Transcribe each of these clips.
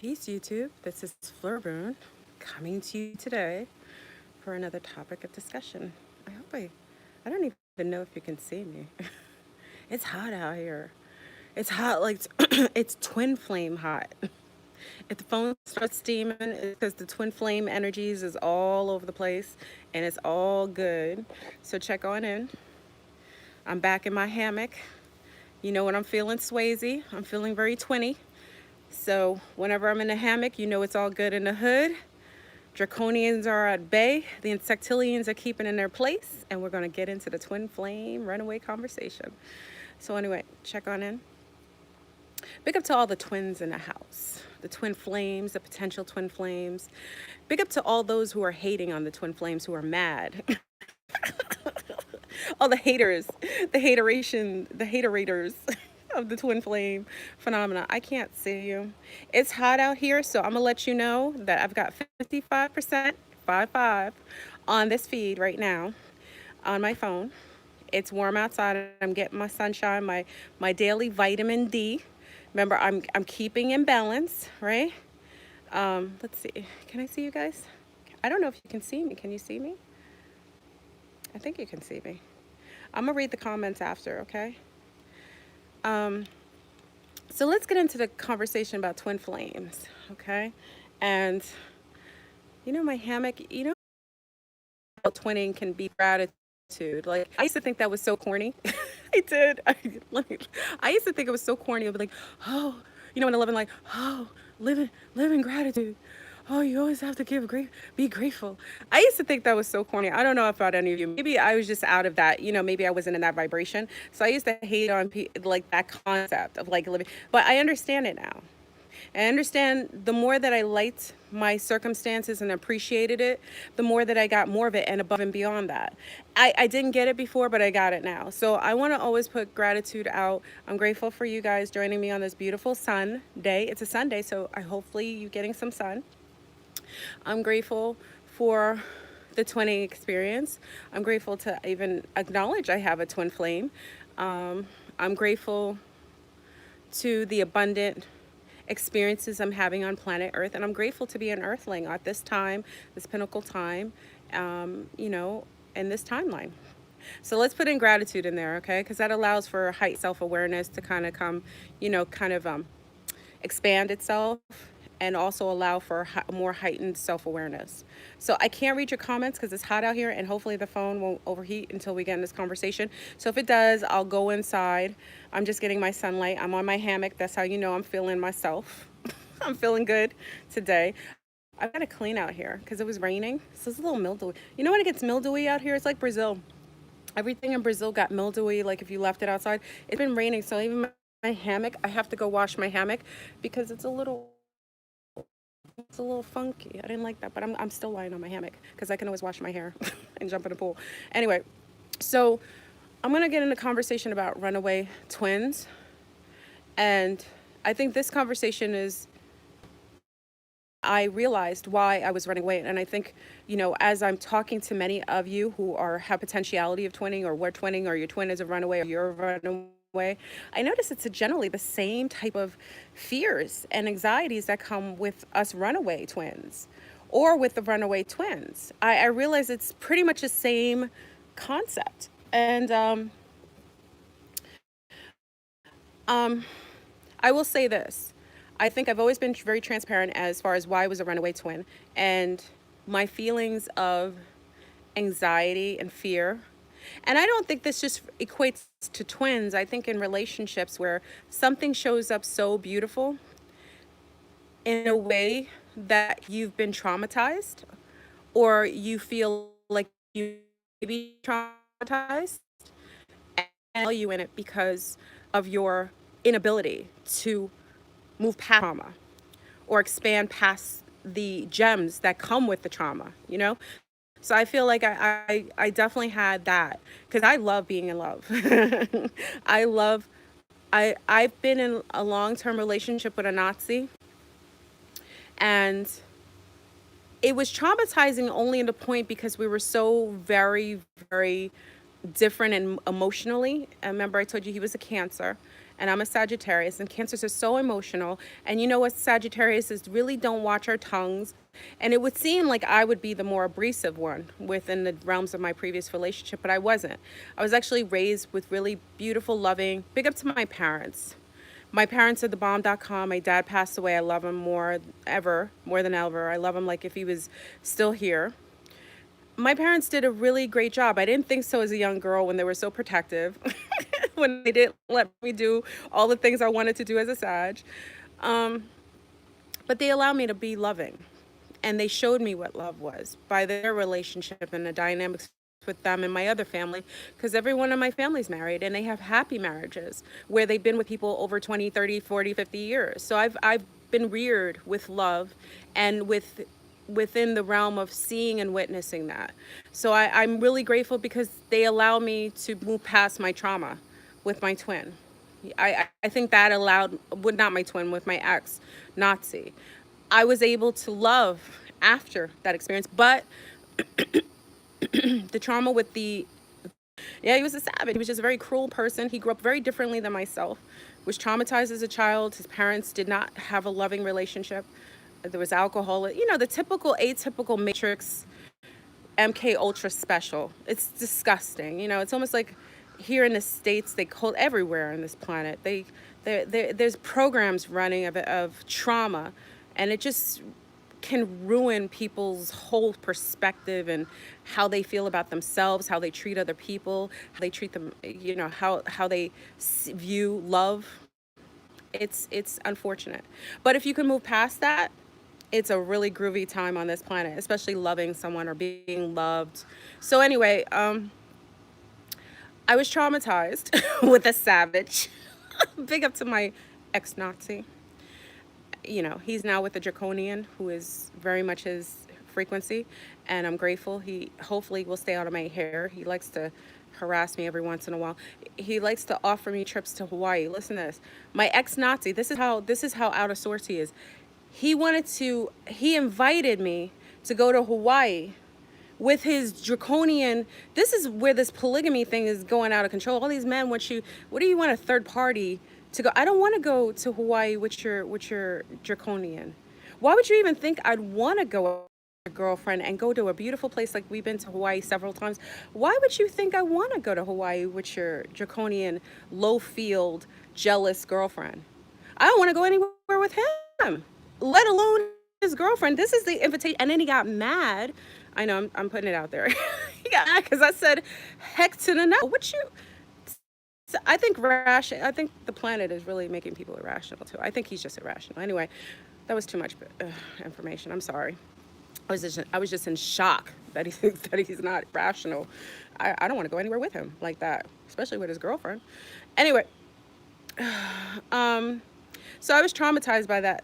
Peace, YouTube. This is Flurboon coming to you today for another topic of discussion. I don't even know if you can see me. It's hot out here. It's hot like it's twin flame hot. If the phone starts steaming, it's because the twin flame energies is all over the place and it's all good. So check on in. I'm back in my hammock. You know what I'm feeling, Swayze? I'm feeling very twinny. So whenever I'm in a hammock, you know it's all good in the hood. Draconians are at bay. The insectilians are keeping in their place. And we're going to get into the twin flame runaway conversation. So anyway, check on in. Big up to all the twins in the house. The twin flames, the potential twin flames. Big up to all those who are hating on the twin flames, who are mad. All the haters, the haterators of the twin flame phenomena. I can't see you. It's hot out here, so I'm gonna let you know that I've got 55%, 55, on this feed right now on my phone. It's warm outside. I'm getting my sunshine, my daily vitamin D. Remember, I'm keeping in balance, right? Let's see. Can I see you guys? I don't know if you can see me. Can you see me? I think you can see me. I'm gonna read the comments after, okay? So let's get into the conversation about twin flames, okay? And my hammock, how twinning can be gratitude. Like, I used to think that was so corny. I did. I used to think it was so corny. I'd be like, oh, when I live in live in gratitude. Oh, you always have to be grateful. I used to think that was so corny. I don't know about any of you. Maybe I was just out of that. Maybe I wasn't in that vibration. So I used to hate on like that concept of like living. But I understand it now. I understand the more that I liked my circumstances and appreciated it, the more that I got more of it and above and beyond that. I didn't get it before, but I got it now. So I want to always put gratitude out. I'm grateful for you guys joining me on this beautiful sun day. It's a Sunday, so hopefully you're getting some sun. I'm grateful for the twinning experience. I'm grateful to even acknowledge I have a twin flame. I'm grateful to the abundant experiences I'm having on planet Earth, and I'm grateful to be an Earthling at this time, this pinnacle time, in this timeline. So let's put in gratitude in there, okay? Because that allows for height self-awareness to kind of come, expand itself, and also allow for more heightened self-awareness. So I can't read your comments because it's hot out here, and hopefully the phone won't overheat until we get in this conversation. So if it does, I'll go inside. I'm just getting my sunlight. I'm on my hammock. That's how you know I'm feeling myself. I'm feeling good today. I've got to clean out here because it was raining. So it's a little mildewy. You know when it gets mildewy out here? It's like Brazil. Everything in Brazil got mildewy, like if you left it outside. It's been raining, so even my hammock, I have to go wash my hammock because it's a little funky. I didn't like that, but I'm still lying on my hammock because I can always wash my hair and jump in the pool. Anyway, so I'm going to get into conversation about runaway twins. And I think this conversation is, I realized why I was running away. And I think, as I'm talking to many of you who have potentiality of twinning, or were twinning, or your twin is a runaway, or you're a runaway, I notice it's generally the same type of fears and anxieties that come with us runaway twins or with the runaway twins. I realize it's pretty much the same concept. And I will say this. I think I've always been very transparent as far as why I was a runaway twin, and my feelings of anxiety and fear. And I don't think this just equates to twins. I think in relationships where something shows up so beautiful in a way that you've been traumatized, or you feel like you may be traumatized, and value in it because of your inability to move past trauma or expand past the gems that come with the trauma, So I feel like I definitely had that because I love being in love. I've been in a long-term relationship with a Nazi, and it was traumatizing only in the point because we were so very, very different and emotionally. I remember I told you he was a Cancer, and I'm a Sagittarius, and Cancers are so emotional. And you know what, Sagittarius is really don't watch our tongues. And it would seem like I would be the more abrasive one within the realms of my previous relationship, but I wasn't. I was actually raised with really beautiful, loving, big up to my parents. My parents are the bomb.com. My dad passed away. I love him more than ever. I love him like if he was still here. My parents did a really great job. I didn't think so as a young girl when they were so protective, when they didn't let me do all the things I wanted to do as a Sag. But they allowed me to be loving. And they showed me what love was by their relationship and the dynamics with them and my other family, because everyone in my family's married and they have happy marriages where they've been with people over 20, 30, 40, 50 years. So I've been reared with love and within the realm of seeing and witnessing that. So I'm really grateful because they allow me to move past my trauma with my twin. I think that allowed, well, not my twin, with my ex, Nazi. I was able to love after that experience, but the trauma with he was a savage. He was just a very cruel person. He grew up very differently than myself, was traumatized as a child. His parents did not have a loving relationship. There was alcohol, the typical atypical matrix MK Ultra special. It's disgusting. It's almost like here in the States, they call everywhere on this planet. There's programs running of trauma, and it just can ruin people's whole perspective and how they feel about themselves, how they treat other people, how they treat them, how they view love. It's unfortunate. But if you can move past that, it's a really groovy time on this planet, especially loving someone or being loved. So anyway, I was traumatized with a savage. Big up to my ex-Nazi. He's now with a draconian who is very much his frequency, and I'm grateful. He hopefully will stay out of my hair. He likes to harass me every once in a while. He likes to offer me trips to Hawaii. Listen to this. My ex-Nazi, this is how out of sorts he is. He invited me to go to Hawaii with his draconian. This is where this polygamy thing is going out of control. All these men what do you want a third party to go? I don't want to go to Hawaii with your draconian. Why would you even think I'd want to go with your girlfriend and go to a beautiful place like we've been to Hawaii several times? Why would you think I want to go to Hawaii with your draconian, low-field, jealous girlfriend? I don't want to go anywhere with him, let alone his girlfriend. This is the invitation. And then he got mad. I know I'm putting it out there. He got mad because I said, heck to the no. I think the planet is really making people irrational too. I think he's just irrational. Anyway, that was too much information. I'm sorry. I was just in shock that he's not rational. I don't want to go anywhere with him like that, especially with his girlfriend. Anyway, so I was traumatized by that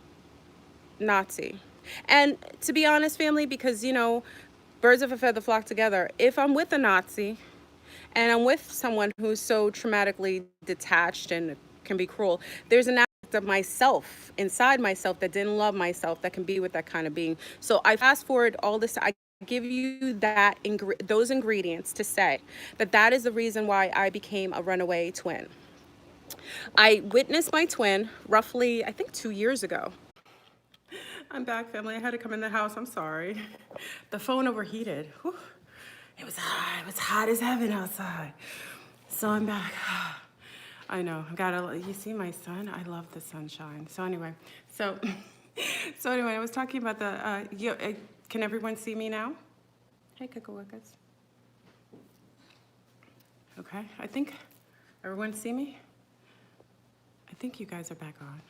Nazi. And to be honest, family, because birds of a feather flock together. If I'm with a Nazi and I'm with someone who's so traumatically detached and can be cruel, there's an aspect of myself, inside myself, that didn't love myself, that can be with that kind of being. So I fast forward all this. I give you those ingredients to say that is the reason why I became a runaway twin. I witnessed my twin roughly, I think 2 years ago. I'm back, family. I had to come in the house. I'm sorry. The phone overheated. Whew. It was hot as heaven outside. So I'm back. I know. You see my sun? I love the sunshine. So anyway, I was talking about can everyone see me now? Hey, Kakawakas. Okay. I think everyone see me? I think you guys are back on.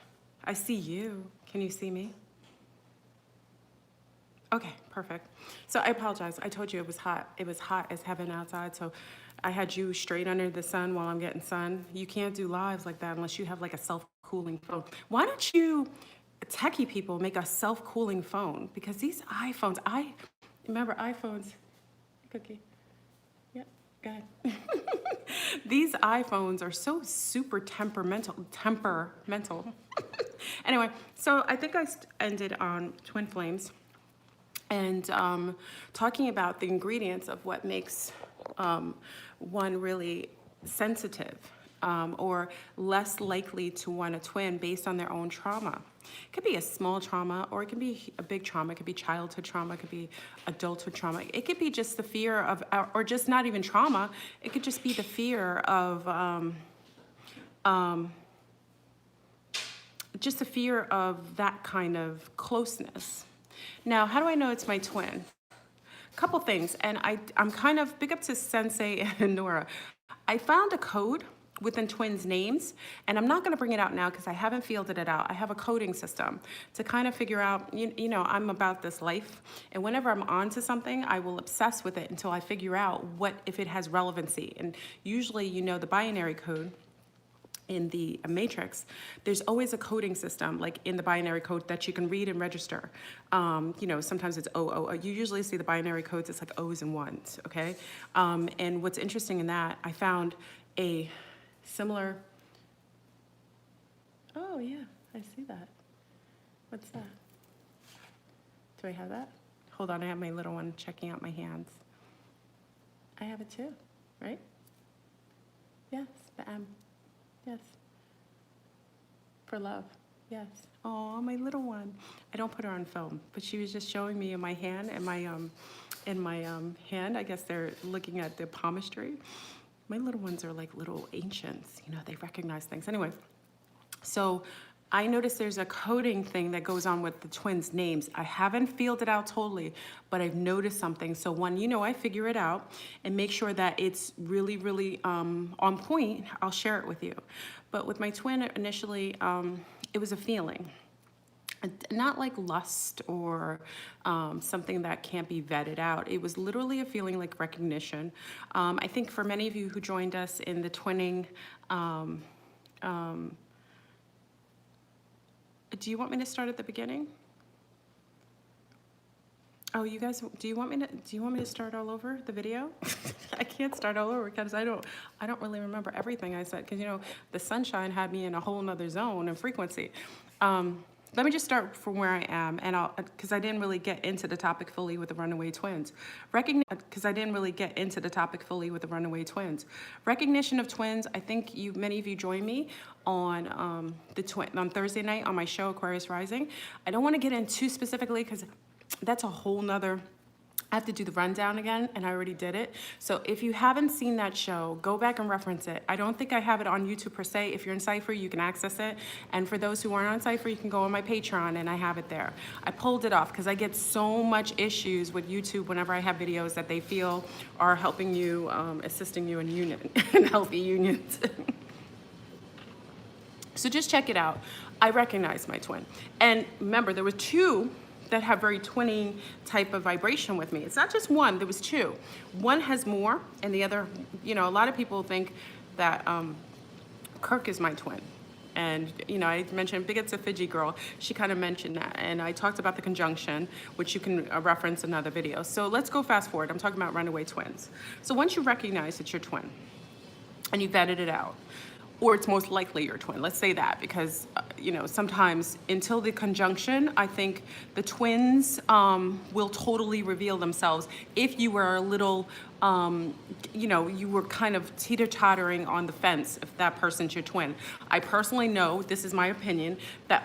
I see you. Can you see me? Okay, perfect. So I apologize. I told you it was hot. It was hot as heaven outside, so I had you straight under the sun while I'm getting sun. You can't do lives like that unless you have like a self-cooling phone. Why don't you techie people make a self-cooling phone? Because these iPhones, remember iPhones, Cookie? Yeah, go ahead. These iPhones are so super temperamental. Anyway, so I think I ended on twin flames. And talking about the ingredients of what makes one really sensitive or less likely to want a twin based on their own trauma. It could be a small trauma, or it can be a big trauma. It could be childhood trauma. It could be adulthood trauma. It could be just the fear of, or just not even trauma. It could just be the fear of, just the fear of that kind of closeness. Now, how do I know it's my twin? Couple things, and I'm kind of big up to Sensei and Nora. I found a code within twins' names, and I'm not going to bring it out now because I haven't fielded it out. I have a coding system to kind of figure out, you know, I'm about this life, and whenever I'm onto something, I will obsess with it until I figure out if it has relevancy. And usually, you know, the binary code in the matrix, there's always a coding system, like in the binary code, that you can read and register. You know, sometimes it's O. You usually see the binary codes, it's like O's and ones, okay? And what's interesting in that, I found a similar, oh yeah, I see that. What's that? Do I have that? Hold on, I have my little one checking out my hands. I have it too, right? Yes, the M. Yes. For love. Yes. Oh, my little one. I don't put her on film, but she was just showing me in my hand, and my hand. I guess they're looking at the palmistry. My little ones are like little ancients. You know, they recognize things. Anyway, so I noticed there's a coding thing that goes on with the twins' names. I haven't fielded it out totally, but I've noticed something. So when, you know, I figure it out and make sure that it's really, really on point, I'll share it with you. But with my twin, initially, it was a feeling. Not like lust or something that can't be vetted out. It was literally a feeling like recognition. I think for many of you who joined us in the twinning, do you want me to start at the beginning? Oh, you guys, do you want me to start all over the video? I can't start all over because I don't really remember everything I said, because, you know, the sunshine had me in a whole nother zone and frequency. Let me just start from where I am, and because I didn't really get into the topic fully with the Runaway Twins. Recognition of twins. I think many of you joined me on on Thursday night on my show, Aquarius Rising. I don't want to get in too specifically because that's a whole nother. I have to do the rundown again, and I already did it. So if you haven't seen that show, go back and reference it. I don't think I have it on YouTube per se. If you're in Cypher, you can access it. And for those who aren't on Cypher, you can go on my Patreon, and I have it there. I pulled it off because I get so much issues with YouTube whenever I have videos that they feel are helping you, assisting you in union, in healthy unions. So just check it out. I recognize my twin. And remember, there were two that have very twinning type of vibration with me. It's not just one, there was two. One has more, and the other, you know, a lot of people think that Kirk is my twin. And, you know, I mentioned Big It's a Fiji Girl. She kind of mentioned that. And I talked about the conjunction, which you can reference in another video. So let's go fast forward. I'm talking about runaway twins. So once you recognize it's your twin, and you vetted it out, or it's most likely your twin. Let's say that, because, you know, sometimes until the conjunction, I think the twins will totally reveal themselves if you were a little, you know, you were kind of teeter-tottering on the fence if that person's your twin. I personally know, this is my opinion, that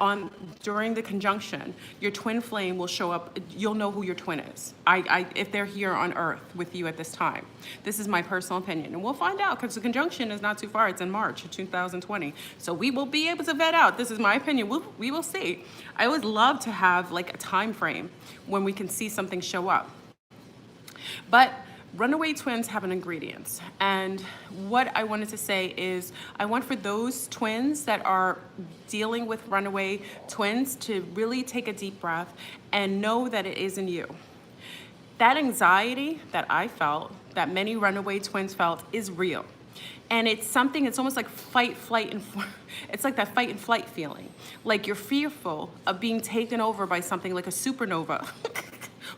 during the conjunction, your twin flame will show up. You'll know who your twin is. If they're here on Earth with you at this time. This is my personal opinion. And we'll find out, because the conjunction is not too far. It's in March of 2020. So we will be able to vet out. This is my opinion. We will see. I always love to have like a time frame when we can see something show up. But runaway twins have an ingredients. And what I wanted to say is, I want for those twins that are dealing with runaway twins to really take a deep breath and know that it isn't you. That anxiety that I felt, that many runaway twins felt, is real. And it's something, it's almost like fight, flight, and it's like that fight and flight feeling. Like you're fearful of being taken over by something like a supernova.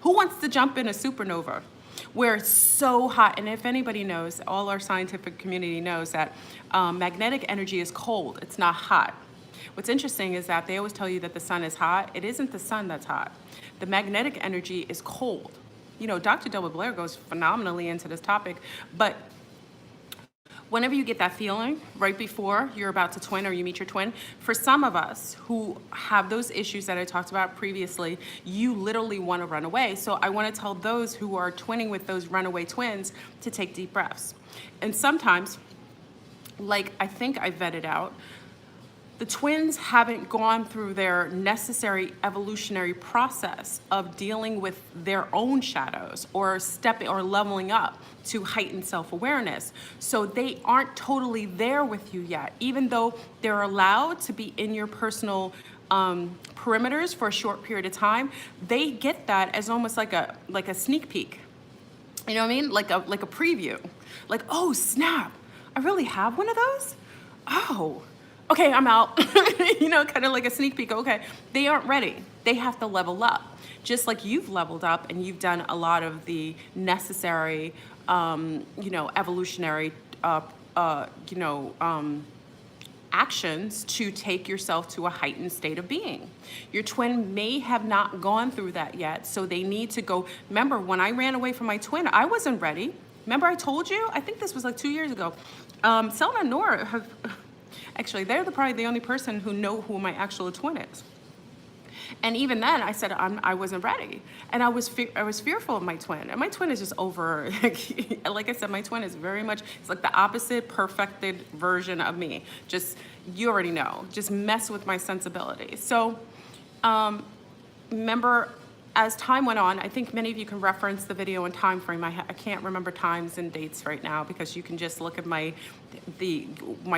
Who wants to jump in a supernova? Where it's so hot, and if anybody knows, all our scientific community knows that magnetic energy is cold, it's not hot. What's interesting is that they always tell you that the sun is hot. It isn't the sun that's hot. The magnetic energy is cold. You know, Dr. Delbert Blair goes phenomenally into this topic, but Whenever you get that feeling right before you're about to twin or you meet your twin, for some of us who have those issues that I talked about previously, you literally want to run away. So I want to tell those who are twinning with those runaway twins to take deep breaths. And sometimes, like I think I vetted out, the twins haven't gone through their necessary evolutionary process of dealing with their own shadows or stepping or leveling up to heightened self-awareness. So they aren't totally there with you yet, even though they're allowed to be in your personal perimeters for a short period of time. They get that as almost like a sneak peek. You know what I mean? Like a preview. Like, oh snap, I really have one of those? Oh. Okay, I'm out. You know, kind of like a sneak peek. Okay, they aren't ready. They have to level up. Just like you've leveled up and you've done a lot of the necessary, you know, evolutionary, actions to take yourself to a heightened state of being. Your twin may have not gone through that yet, so they need to go. Remember, when I ran away from my twin, I wasn't ready. Remember I told you? I think this was like 2 years ago. Selma and Nora have... Actually, they're probably the only person who know who my actual twin is. And even then, I said I wasn't ready, and I was fearful of my twin. And my twin is just over. Like I said, my twin is very much, it's like the opposite, perfected version of me. Just, you already know. Just mess with my sensibility. So, remember, as time went on, I think many of you can reference the video and time frame. I can't remember times and dates right now because you can just look at my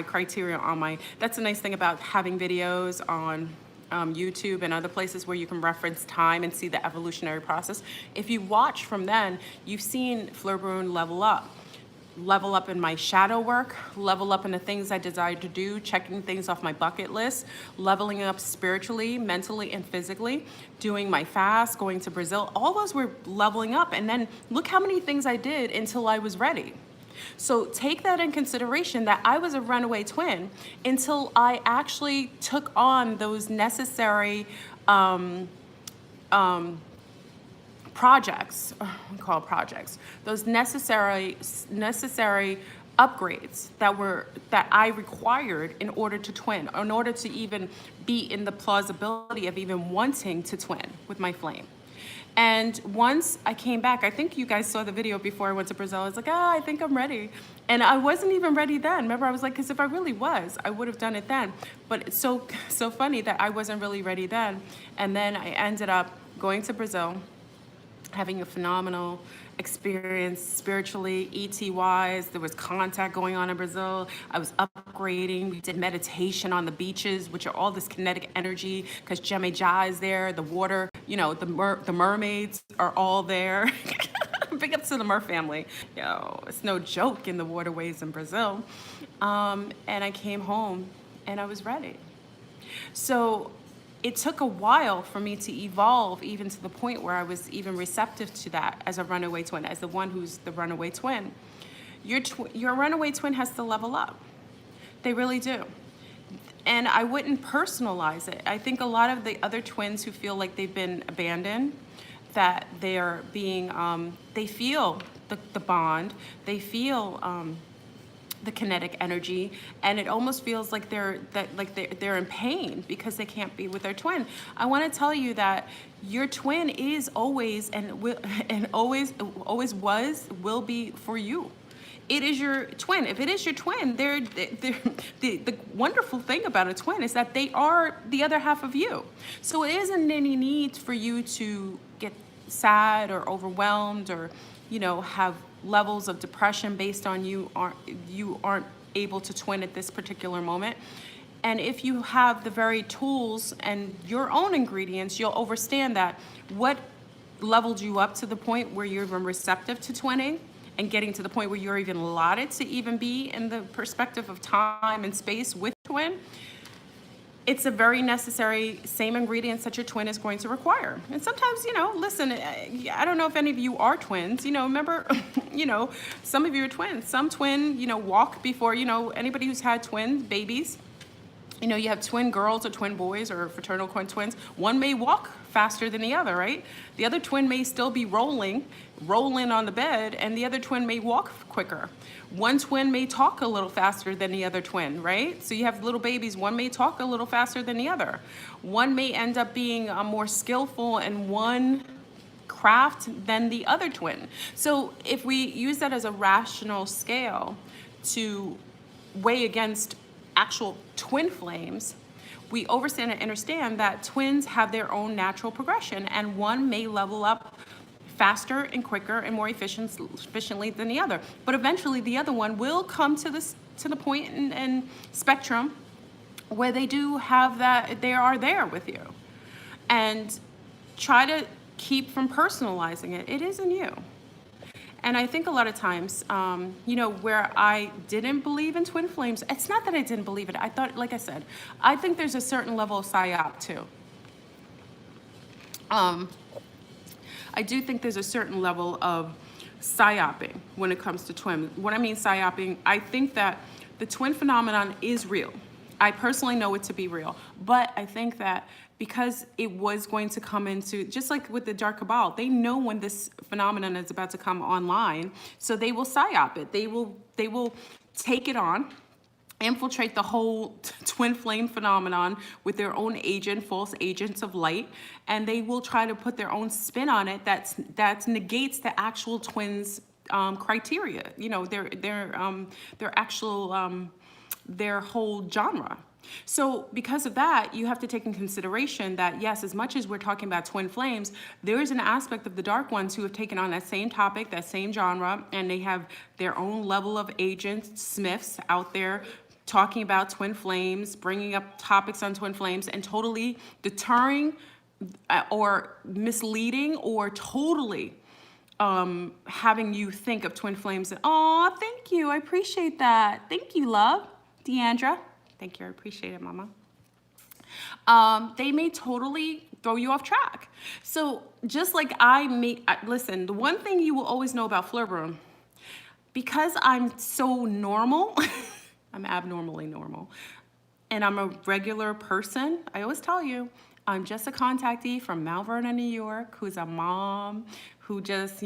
criteria on my. That's the nice thing about having videos on YouTube and other places where you can reference time and see the evolutionary process. If you watch from then, you've seen Fleur Brune level up in my shadow work, level up in the things I desire to do, checking things off my bucket list, leveling up spiritually, mentally, and physically, doing my fast, going to Brazil. All those were leveling up. And then look how many things I did until I was ready. So take that in consideration, that I was a runaway twin until I actually took on those necessary projects, we call projects, those necessary upgrades that I required in order to twin, in order to even be in the plausibility of even wanting to twin with my flame. And once I came back, I think you guys saw the video before I went to Brazil. I was like, I think I'm ready. And I wasn't even ready then. Remember, I was like, because if I really was, I would have done it then. But it's so funny that I wasn't really ready then. And then I ended up going to Brazil, having a phenomenal experience spiritually, ET-wise. There was contact going on in Brazil. I was upgrading. We did meditation on the beaches, which are all this kinetic energy, because Jai is there, the water, you know, the mermaids are all there. Big ups to the Mer family. Yo, it's no joke in the waterways in Brazil. And I came home and I was ready. So it took a while for me to evolve even to the point where I was even receptive to that as a runaway twin, as the one who's the runaway twin. Your runaway twin has to level up. They really do. And I wouldn't personalize it. I think a lot of the other twins who feel like they've been abandoned, that they're being, they feel the bond, they feel the kinetic energy, and it almost feels like they're in pain because they can't be with their twin. I want to tell you that your twin is always always will be for you. It is your twin. If it is your twin, the wonderful thing about a twin is that they are the other half of you. So it isn't any need for you to get sad or overwhelmed or, you know, have levels of depression based on you aren't able to twin at this particular moment. And if you have the very tools and your own ingredients, you'll understand that what leveled you up to the point where you're even receptive to twinning and getting to the point where you're even allotted to even be in the perspective of time and space with twin. It's a very necessary same ingredients that your twin is going to require. And sometimes, you know, listen, I don't know if any of you are twins, you know, remember, you know, some of you are twins. Some twin, you know, walk before, you know, anybody who's had twin babies, You know, you have twin girls or twin boys or fraternal twins. One may walk faster than the other, right? The other twin may still be rolling on the bed, and the other twin may walk quicker. One twin may talk a little faster than the other twin, right? So you have little babies, one may talk a little faster than the other. One may end up being more skillful in one craft than the other twin. So if we use that as a rational scale to weigh against actual twin flames, we understand and understand that twins have their own natural progression, and one may level up faster and quicker and more efficiently than the other. But eventually the other one will come to the point in spectrum where they do have that, they are there with you. And try to keep from personalizing it. It isn't you. And I think a lot of times, you know, where I didn't believe in twin flames, it's not that I didn't believe it. I thought, like I said, I think there's a certain level of psyop too. I do think there's a certain level of psyoping when it comes to twins. What I mean psyoping, I think that the twin phenomenon is real. I personally know it to be real, but I think that because it was going to come into, just like with the dark cabal, they know when this phenomenon is about to come online, so they will psyop it. They will take it on, infiltrate the whole twin flame phenomenon with their own agent, false agents of light, and they will try to put their own spin on it that negates the actual twins' criteria. You know, their actual their whole genre. So because of that, you have to take in consideration that, yes, as much as we're talking about twin flames, there is an aspect of the dark ones who have taken on that same topic, that same genre, and they have their own level of agents, smiths out there talking about twin flames, bringing up topics on twin flames, and totally deterring or misleading or totally having you think of twin flames and, oh, thank you, I appreciate that. Thank you, love. Deandra. Thank you, I appreciate it, mama. They may totally throw you off track. So just like listen, the one thing you will always know about Fleur Broom, because I'm so normal, I'm abnormally normal, and I'm a regular person, I always tell you, I'm just a contactee from Mount Vernon, New York, who's a mom, who just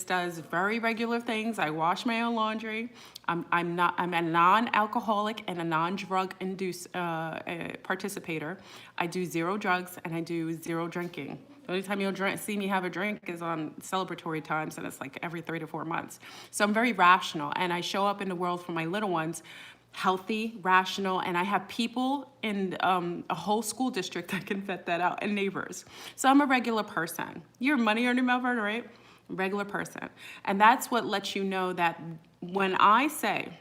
does very regular things. I wash my own laundry. I'm a non-alcoholic and a non-drug induced participator. I do 0 drugs and I do 0 drinking. The only time you'll see me have a drink is on celebratory times, and it's like every 3 to 4 months. So I'm very rational, and I show up in the world for my little ones healthy, rational, and I have people in a whole school district that can vet that out, and neighbors. So I'm a regular person. You're a money earner, Mount Vernon, right? Regular person. And that's what lets you know that when I say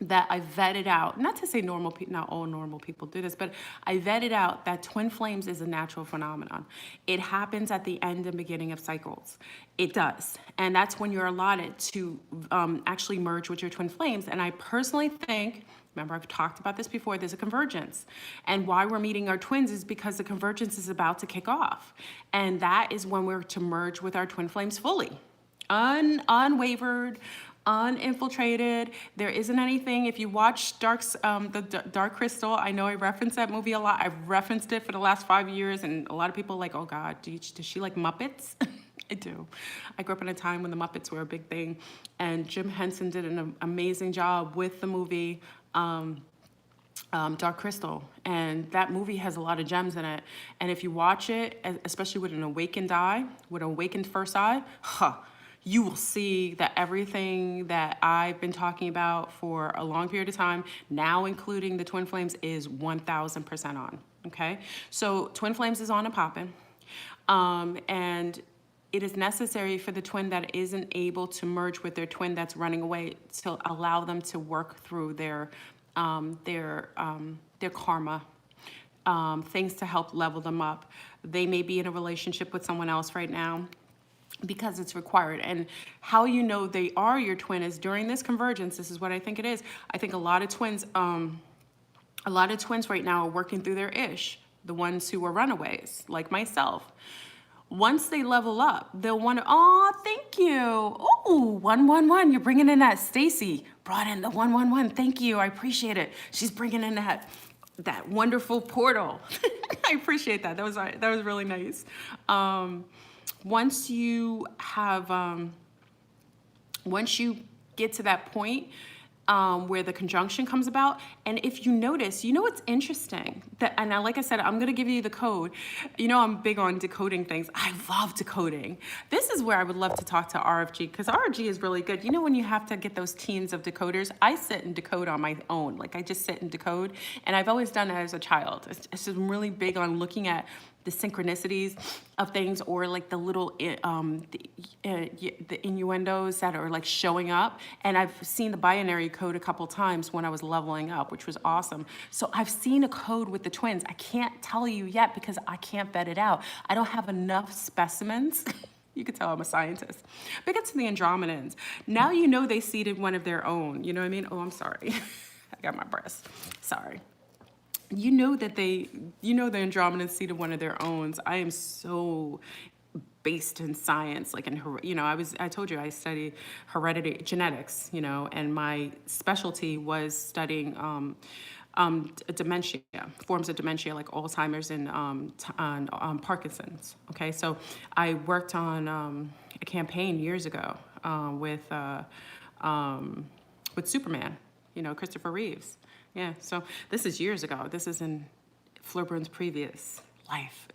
that I vetted out, not to say normal people, not all normal people do this, but I vetted out that twin flames is a natural phenomenon. It happens at the end and beginning of cycles. It does. And that's when you're allotted to actually merge with your twin flames. And I personally think, remember I've talked about this before, there's a convergence. And why we're meeting our twins is because the convergence is about to kick off. And that is when we're to merge with our twin flames fully. Unwavered, uninfiltrated. There isn't anything. If you watch the Dark Crystal, I know I reference that movie a lot. I've referenced it for the last 5 years, and a lot of people are like, oh God, does she like Muppets? I do. I grew up in a time when the Muppets were a big thing, and Jim Henson did an amazing job with the movie Dark Crystal, and that movie has a lot of gems in it. And if you watch it, especially with an awakened eye, with an awakened first eye, you will see that everything that I've been talking about for a long period of time, now including the twin flames, is 1000% on, okay? So twin flames is on and popping, and it is necessary for the twin that isn't able to merge with their twin that's running away to allow them to work through their karma, things to help level them up. They may be in a relationship with someone else right now, because it's required. And how you know they are your twin is during this convergence. This is what I think it is. I think a lot of twins right now are working through their ish, the ones who are runaways, like myself. Once they level up, they'll want to, oh, thank you. Oh, 111, you're bringing in that. Stacy brought in the 111. Thank you, I appreciate it. She's bringing in that. that wonderful portal. I appreciate that. That was really nice. Once you have, once you get to that point where the conjunction comes about, and if you notice, you know what's interesting? Like I said, I'm gonna give you the code. You know, I'm big on decoding things. I love decoding. This is where I would love to talk to RFG, because RFG is really good. You know, when you have to get those teams of decoders, I sit and decode on my own. Like, I just sit and decode, and I've always done it as a child. It's just really big on looking at the synchronicities of things, or like the little the innuendos that are like showing up. And I've seen the binary code a couple times when I was leveling up, which was awesome. So I've seen a code with the twins. I can't tell you yet because I can't vet it out. I don't have enough specimens. You can tell I'm a scientist. But get to the Andromedans. Now you know they seeded one of their own. You know what I mean? Oh, I'm sorry. I got my breast. Sorry. You know that the Andromedans seeded one of their own. I am so based in science, like I told you I study heredity genetics, and my specialty was studying dementia, forms of dementia like Alzheimer's and Parkinson's. Okay, so I worked on a campaign years ago with Superman, Christopher Reeves. Yeah, so this is years ago. This is in Fleur Brun's previous life.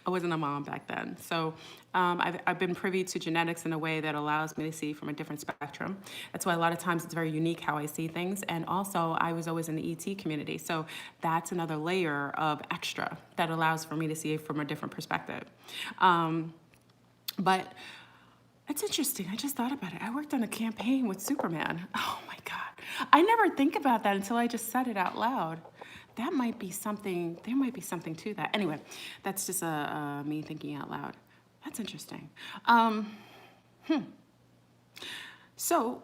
I wasn't a mom back then. So I've been privy to genetics in a way that allows me to see from a different spectrum. That's why a lot of times it's very unique how I see things. And also, I was always in the ET community. So that's another layer of extra that allows for me to see it from a different perspective. But it's interesting. I just thought about it. I worked on a campaign with Superman. Oh my God. I never think about that until I just said it out loud. That might be something, there might be something to that. Anyway, that's just me thinking out loud. That's interesting. So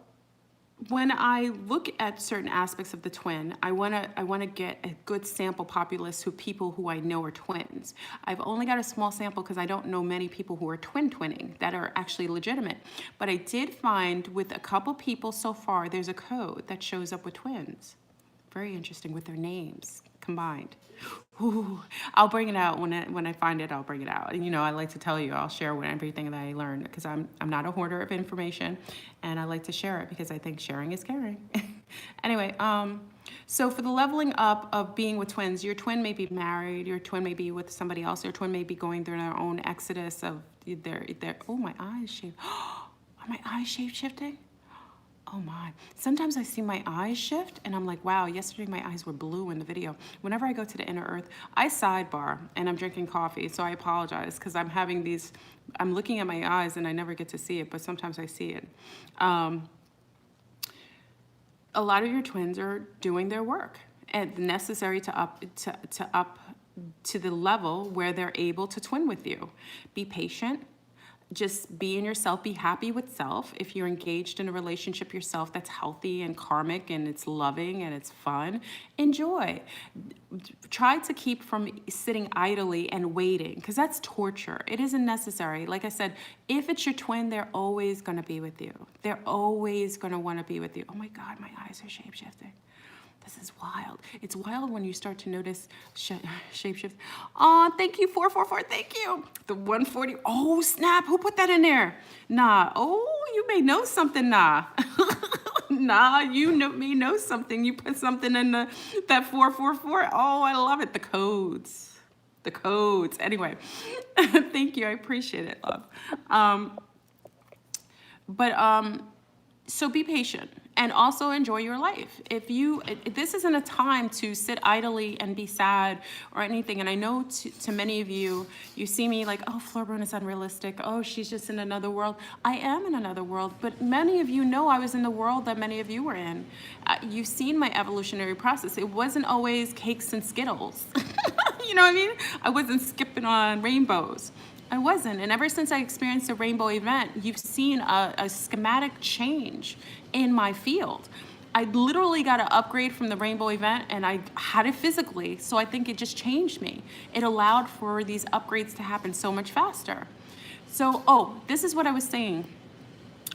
when I look at certain aspects of the twin, I wanna get a good sample populace who people who I know are twins. I've only got a small sample because I don't know many people who are twinning that are actually legitimate. But I did find with a couple people so far, there's a code that shows up with twins. Very interesting with their names combined. Ooh, I'll bring it out when I find it. I'll bring it out. And I like to tell you, I'll share everything that I learned because I'm not a hoarder of information, and I like to share it because I think sharing is caring. Anyway, so for the leveling up of being with twins, your twin may be married, your twin may be with somebody else, your twin may be going through their own exodus of their. Oh, my eyes shape. Are my eyes shape shifting? Oh my. Sometimes I see my eyes shift and I'm like, wow, yesterday my eyes were blue in the video. Whenever I go to the inner earth, I sidebar and I'm drinking coffee. So I apologize because I'm looking at my eyes and I never get to see it, but sometimes I see it. A lot of your twins are doing their work and necessary to up to the level where they're able to twin with you. Be patient. Just be in yourself, be happy with self. If you're engaged in a relationship yourself that's healthy and karmic and it's loving and it's fun, enjoy. Try to keep from sitting idly and waiting because that's torture. It isn't necessary. Like I said, if it's your twin, they're always gonna be with you. They're always gonna wanna be with you. Oh my God, my eyes are shape-shifting. This is wild. It's wild when you start to notice shapeshift. Oh, thank you, 444. Thank you. The 140. Oh, snap. Who put that in there? Nah. Oh, you may know something, nah. Nah, may know something. You put something in that 444. Oh, I love it. The codes. The codes. Anyway, thank you. I appreciate it, love. So be patient. And also enjoy your life. This isn't a time to sit idly and be sad or anything. And I know to many of you, you see me like, oh, Fleur Brun is unrealistic. Oh, she's just in another world. I am in another world, but many of you know I was in the world that many of you were in. You've seen my evolutionary process. It wasn't always cakes and Skittles. You know what I mean? I wasn't skipping on rainbows. I wasn't. And ever since I experienced a rainbow event, you've seen a schematic change in my field. I literally got an upgrade from the rainbow event and I had it physically. So I think it just changed me. It allowed for these upgrades to happen so much faster. So, this is what I was saying.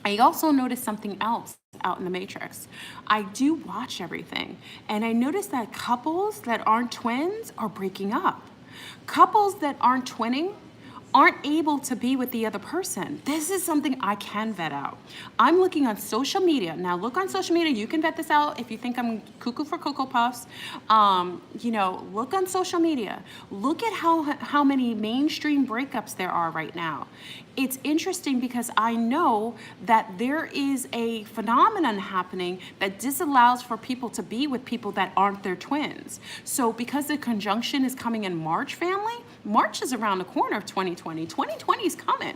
I also noticed something else. out in the matrix. I do watch everything, and I notice that couples that aren't twins are breaking up. Couples that aren't twinning aren't able to be with the other person. This is something I can vet out. I'm looking on social media. Now look on social media, you can vet this out if you think I'm cuckoo for Cocoa Puffs. Look on social media. Look at how many mainstream breakups there are right now. It's interesting because I know that there is a phenomenon happening that disallows for people to be with people that aren't their twins. So because the conjunction is coming in March, family, March is around the corner of 2020. 2020 is coming.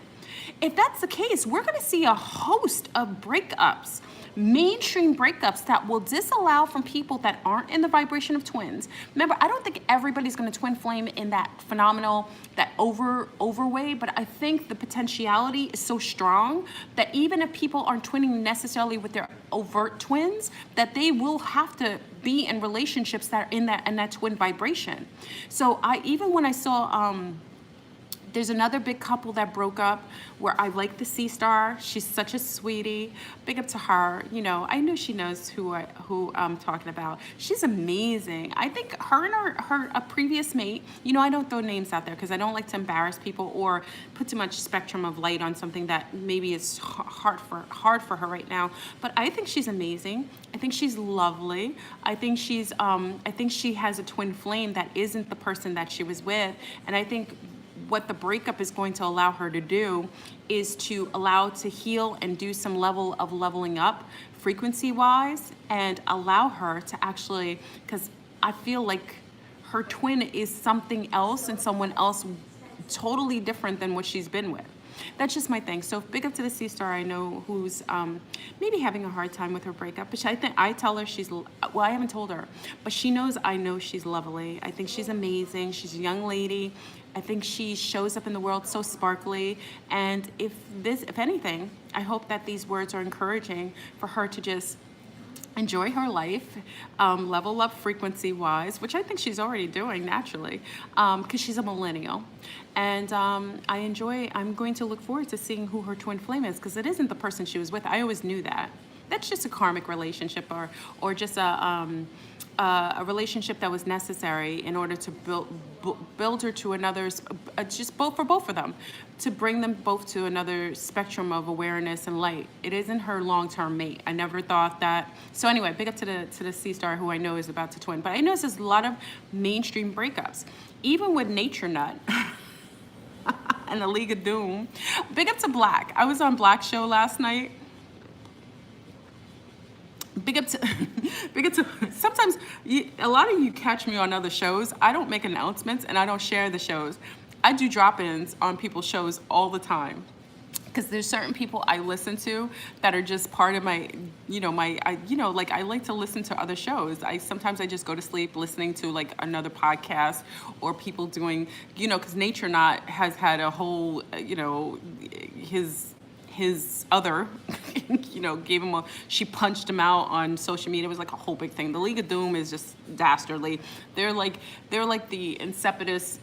If that's the case, we're going to see a host of breakups, mainstream breakups that will disallow from people that aren't in the vibration of twins. Remember, I don't think everybody's going to twin flame in that phenomenal, that overway, but I think the potentiality is so strong that even if people aren't twinning necessarily with their overt twins, that they will have to be in relationships that are in that twin vibration. So even when I saw there's another big couple that broke up where I like the Sea Star. She's such a sweetie. Big up to her. You know, I know she knows who I'm talking about. She's amazing. I think her and her previous mate, you know, I don't throw names out there because I don't like to embarrass people or put too much spectrum of light on something that maybe is hard for her right now. But I think she's amazing. I think she's lovely. I think she has a twin flame that isn't the person that she was with. And I think what the breakup is going to allow her to do is to allow to heal and do some level of leveling up frequency wise and allow her to actually, because I feel like her twin is something else and someone else totally different than what she's been with. That's just my thing. So big up to the Sea Star I know who's maybe having a hard time with her breakup. But I tell her I haven't told her, but she knows I know she's lovely. I think she's amazing. She's a young lady. I think she shows up in the world so sparkly. And if anything, I hope that these words are encouraging for her to just enjoy her life, level up frequency wise, which I think she's already doing naturally, because she's a millennial. And I'm going to look forward to seeing who her twin flame is, because it isn't the person she was with. I always knew that. That's just a karmic relationship or just a relationship that was necessary in order to build her to another, just for both of them, to bring them both to another spectrum of awareness and light. It isn't her long-term mate. I never thought that. So anyway, big up to the Sea Star who I know is about to twin. But I notice there's a lot of mainstream breakups, even with Nature Nut and the League of Doom. Big up to Black. I was on Black's show last night. Big up to sometimes a lot of you catch me on other shows. I don't make announcements and I don't share the shows. I do drop-ins on people's shows all the time, because there's certain people I listen to that are just part of my, like I like to listen to other shows. Sometimes I just go to sleep listening to like another podcast or people doing, because Nature Knot has had a whole, his other, she punched him out on social media. It was like a whole big thing. The League of Doom is just dastardly. They're like the insipidus,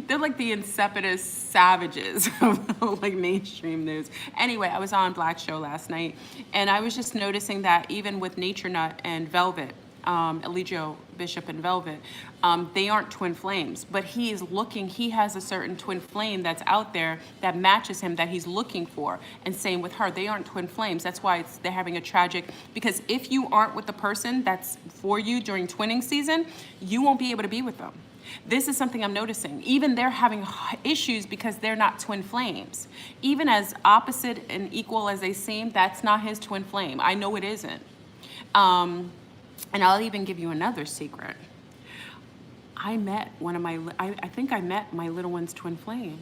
they're like the insipidus savages of like mainstream news. Anyway, I was on Black's show last night, and I was just noticing that even with Nature Nut and Velvet, Eligio Bishop and Velvet, they aren't twin flames, but he has a certain twin flame that's out there that matches him, that he's looking for. And same with her, they aren't twin flames. That's why they're having a tragic, because if you aren't with the person that's for you during twinning season, you won't be able to be with them. This is something I'm noticing. Even they're having issues because they're not twin flames. Even as opposite and equal as they seem, that's not his twin flame. I know it isn't. And I'll even give you another secret. I met I think I met my little one's twin flame,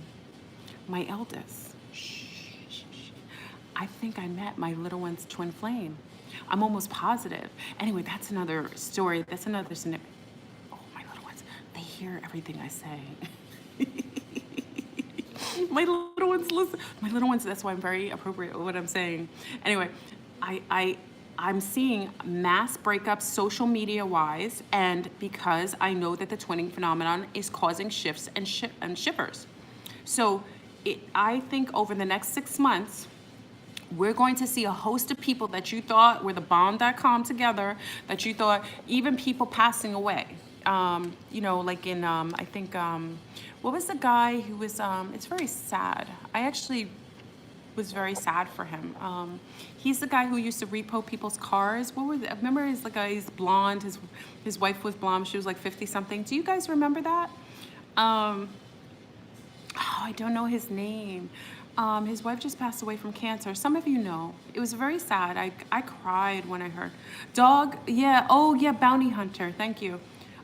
my eldest. I think I met my little one's twin flame. I'm almost positive. Anyway, that's another story. That's another scenario. Oh, my little ones, they hear everything I say. My little ones listen. My little ones, that's why I'm very appropriate with what I'm saying. Anyway, I'm seeing mass breakups social media wise, and because I know that the twinning phenomenon is causing shifts and shippers. So I think over the next 6 months, We're going to see a host of people that you thought were the bomb.com together, that you thought, even people passing away. You know, like in, I think, what was the guy who was, it's very sad. I actually was very sad for him. He's the guy who used to repo people's cars. What were they? Remember, he's blonde. His wife was blonde. She was like 50 something. Do you guys remember that? Oh, I don't know his name. His wife just passed away from cancer. Some of you know. It was very sad. I cried when I heard. Dog, yeah. Oh, yeah, Bounty Hunter. Thank you.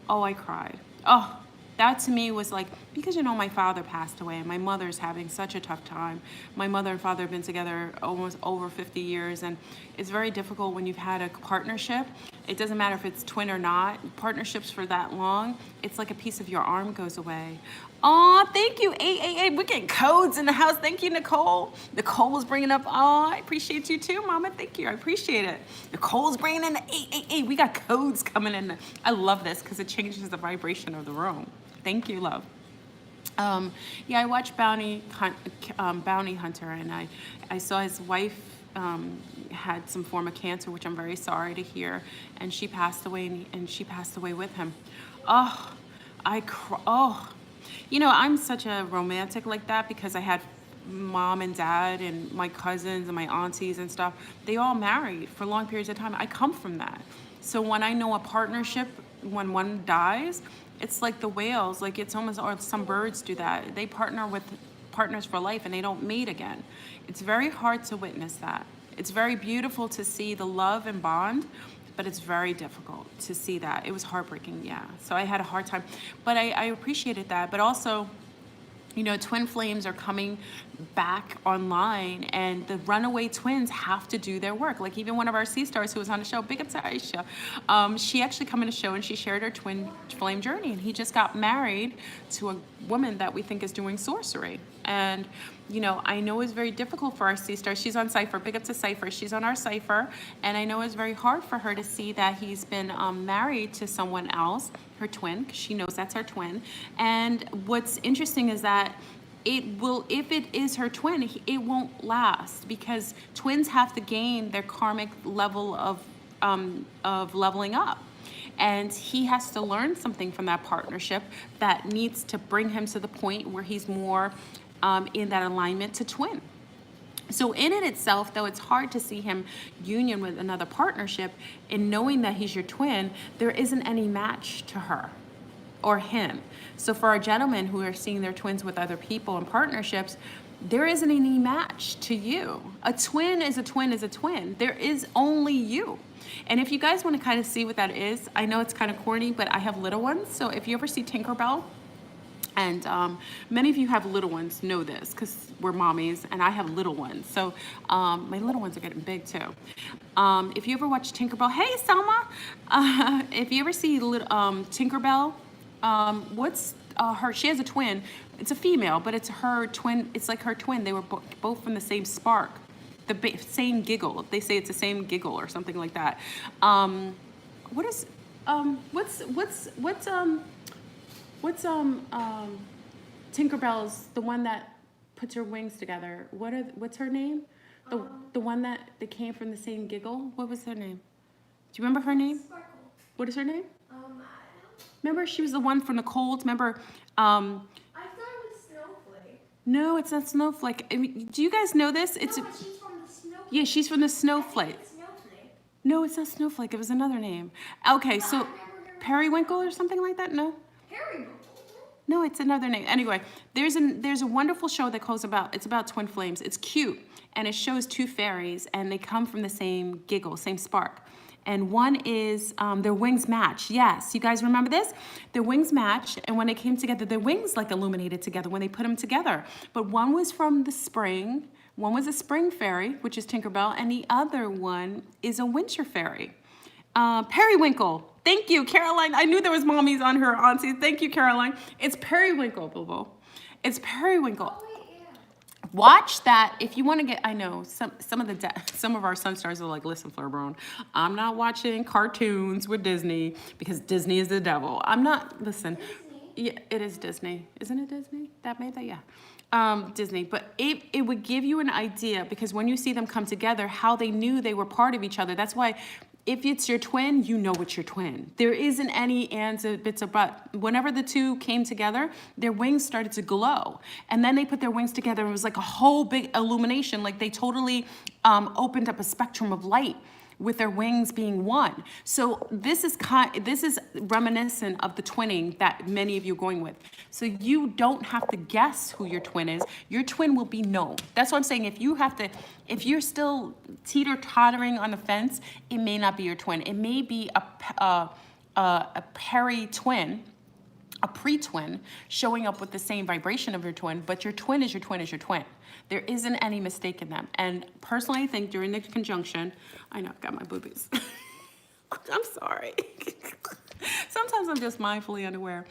Oh, I cried. Oh, that to me was like, because you know my father passed away and my mother's having such a tough time. My mother and father have been together almost over 50 years, and it's very difficult when you've had a partnership. It doesn't matter if it's twin or not. Partnerships for that long, it's like a piece of your arm goes away. Oh, thank you, 888. We're getting codes in the house. Thank you, Nicole. Nicole was bringing up, oh, I appreciate you too, Mama. Thank you, I appreciate it. Nicole's bringing in the 888. We got codes coming in. I love this because it changes the vibration of the room. Thank you, love. Yeah, I watched Bounty Hunter, and I saw his wife had some form of cancer, which I'm very sorry to hear, and she passed away, and she passed away with him. Oh, oh. You know, I'm such a romantic like that because I had mom and dad and my cousins and my aunties and stuff. They all married for long periods of time. I come from that. So when I know a partnership, when one dies, it's like the whales, like it's almost, or some birds do that. They partner with partners for life and they don't mate again. It's very hard to witness that. It's very beautiful to see the love and bond, but it's very difficult to see that. It was heartbreaking, yeah. So I had a hard time, but I appreciated that. But also, you know, twin flames are coming back online, and the Runaway Twins have to do their work. Like even one of our sea stars who was on the show, big up to Aisha, she actually came in the show and she shared her twin flame journey, and he just got married to a woman that we think is doing sorcery. And you know, I know it's very difficult for our sea star. She's on Cypher, big up to Cypher. She's on our Cypher, and I know it's very hard for her to see that he's been married to someone else, her twin, because she knows that's her twin. And what's interesting is that it will, if it is her twin, it won't last, because twins have to gain their karmic level of leveling up. And he has to learn something from that partnership that needs to bring him to the point where he's more in that alignment to twin. So in it itself, though it's hard to see him union with another partnership, in knowing that he's your twin, there isn't any match to her or him. So for our gentlemen who are seeing their twins with other people and partnerships, there isn't any match to you. A twin is a twin is a twin. There is only you. And if you guys want to kind of see what that is, I know it's kind of corny, but I have little ones. So if you ever see Tinkerbell, and many of you have little ones, know this, because we're mommies, and I have little ones. So my little ones are getting big too. If you ever watch Tinkerbell, hey Selma, if you ever see little, Tinkerbell, what's her, she has a twin. It's a female, but it's her twin. It's like her twin. They were both from the same spark, the same giggle. They say it's the same giggle or something like that. What's Tinkerbell's, the one that puts her wings together? What's her name? The one that came from the same giggle. What was her name? Do you remember her name? Sparkle. What is her name? I don't know. Remember, she was the one from the cold. Remember? I thought it was Snowflake. No, it's not Snowflake. I mean, do you guys know this? It's no, but she's from the Snowflake. Yeah, she's from the Snowflake. It's Snowflake. No, it's not Snowflake. It was another name. Okay, so Periwinkle or something like that? No. Periwinkle. No, it's another name. Anyway, there's a wonderful show that goes about, it's about twin flames. It's cute, and it shows two fairies, and they come from the same giggle, same spark. And one is, their wings match. Yes, you guys remember this? Their wings match, and when they came together, their wings like illuminated together when they put them together. But one was from the spring, one was a spring fairy, which is Tinkerbell, and the other one is a winter fairy. Periwinkle. Thank you, Caroline. I knew there was mommies on her aunties. Thank you, Caroline. It's Periwinkle, Bobo. It's Periwinkle. Oh, wait, yeah. Watch that if you want to get. I know some of our sun stars are like, listen, Flurbrone, I'm not watching cartoons with Disney because Disney is the devil. I'm not. Listen. Disney? Yeah, it is Disney. Isn't it Disney that made that? Yeah. Disney. But it would give you an idea, because when you see them come together, how they knew they were part of each other. That's why if it's your twin, you know it's your twin. There isn't any ands, bits, or but. Whenever the two came together, their wings started to glow. And then they put their wings together, and it was like a whole big illumination. Like they totally opened up a spectrum of light with their wings being one. So this is reminiscent of the twinning that many of you are going with. So you don't have to guess who your twin is. Your twin will be known. That's what I'm saying. If you're still teeter-tottering on the fence, it may not be your twin. It may be a peri-twin, a pre-twin showing up with the same vibration of your twin, but your twin is your twin is your twin. There isn't any mistake in them. And personally, I think during the conjunction, I know I've got my boobies. I'm sorry. Sometimes I'm just mindfully unaware.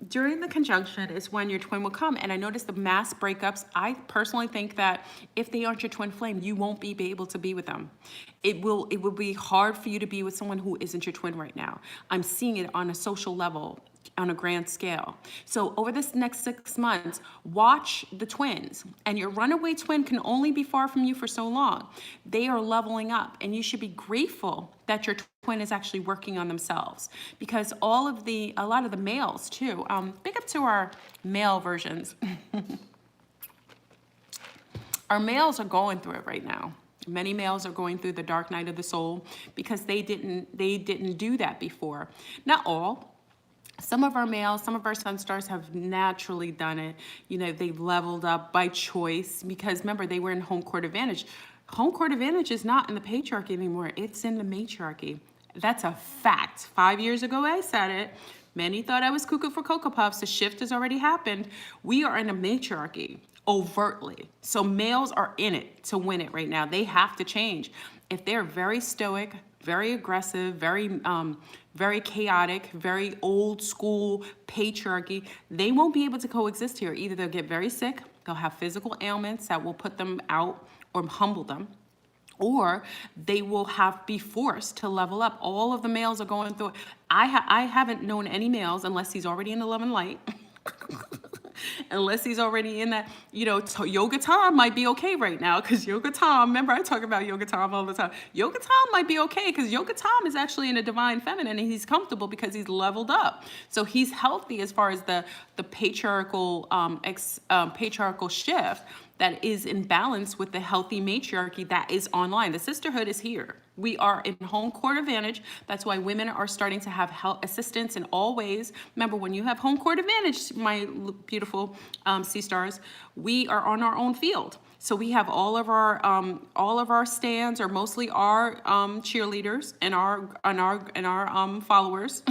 During the conjunction is when your twin will come. And I noticed the mass breakups. I personally think that if they aren't your twin flame, you won't be able to be with them. It will be hard for you to be with someone who isn't your twin right now. I'm seeing it on a social level, on a grand scale. So over this next 6 months, watch the twins. And your runaway twin can only be far from you for so long. They are leveling up, and you should be grateful that your twin is actually working on themselves, because a lot of the males too, big up to our male versions. Our males are going through it right now. Many males are going through the dark night of the soul because they didn't do that before. Not all. Some of our males, some of our sun stars have naturally done it. You know, they've leveled up by choice because remember, they were in home court advantage. Home court advantage is not in the patriarchy anymore. It's in the matriarchy. That's a fact. 5 years ago, I said it. Many thought I was cuckoo for Cocoa Puffs. The shift has already happened. We are in a matriarchy overtly. So males are in it to win it right now. They have to change. If they're very stoic, very aggressive, very chaotic, very old school patriarchy, they won't be able to coexist here. Either they'll get very sick, they'll have physical ailments that will put them out or humble them, or they will be forced to level up. All of the males are going through it. I haven't known any males, unless he's already in the love and light, unless he's already in that, Yoga Tom might be okay right now, because Yoga Tom, remember I talk about Yoga Tom all the time. Yoga Tom might be okay because Yoga Tom is actually in a divine feminine, and he's comfortable because he's leveled up. So he's healthy as far as the patriarchal patriarchal shift that is in balance with the healthy matriarchy that is online. The sisterhood is here. We are in home court advantage. That's why women are starting to have help, assistance in all ways. Remember, when you have home court advantage, my beautiful sea stars, we are on our own field. So we have all of our stands are mostly our cheerleaders and our followers.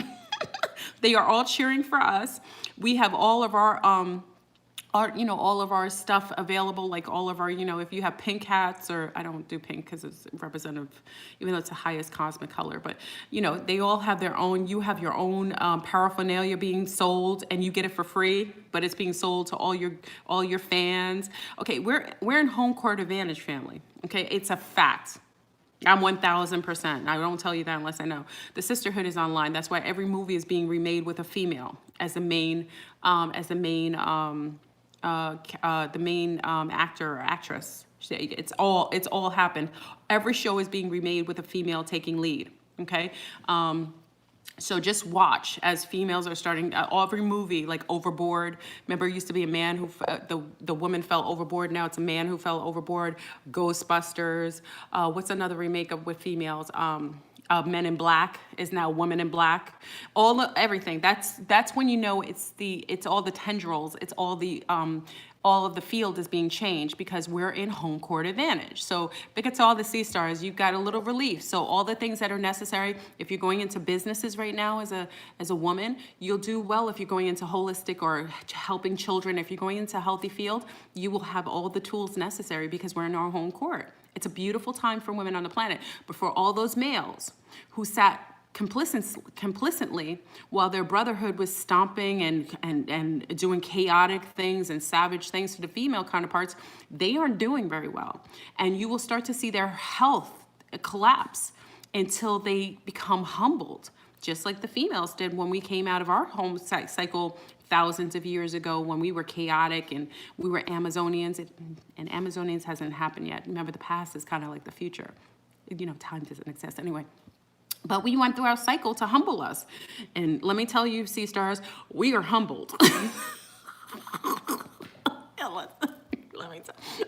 They are all cheering for us. We have all of our all of our stuff available, like all of our, if you have pink hats, or I don't do pink because it's representative, even though it's the highest cosmic color, but they all have their own. You have your own paraphernalia being sold, and you get it for free, but it's being sold to all your fans. Okay, we're in home court advantage, family. Okay, it's a fact. I'm 1000%. I don't tell you that unless I know. The sisterhood is online. That's why every movie is being remade with a female as the main actor or actress. It's all happened. Every show is being remade with a female taking lead. Okay. So just watch as females are starting every movie, like Overboard. Remember, it used to be a man who the woman fell overboard. Now it's a man who fell overboard. Ghostbusters. What's another remake with females? Men in Black is now Women in Black. Everything. That's when it's all the tendrils. It's all of the field is being changed because we're in home court advantage. So big to all the sea stars, you've got a little relief. So all the things that are necessary, if you're going into businesses right now as a woman, you'll do well. If you're going into holistic or helping children, if you're going into a healthy field, you will have all the tools necessary because we're in our home court. It's a beautiful time for women on the planet. But for all those males who sat complicitly while their brotherhood was stomping and doing chaotic things and savage things to the female counterparts, they aren't doing very well. And you will start to see their health collapse until they become humbled just like the females did when we came out of our home cycle thousands of years ago, when we were chaotic and we were Amazonians. And Amazonians hasn't happened yet. Remember, the past is kind of like the future. You know, time doesn't exist anyway. But we went through our cycle to humble us. And let me tell you, sea stars, we are humbled. Let me tell you.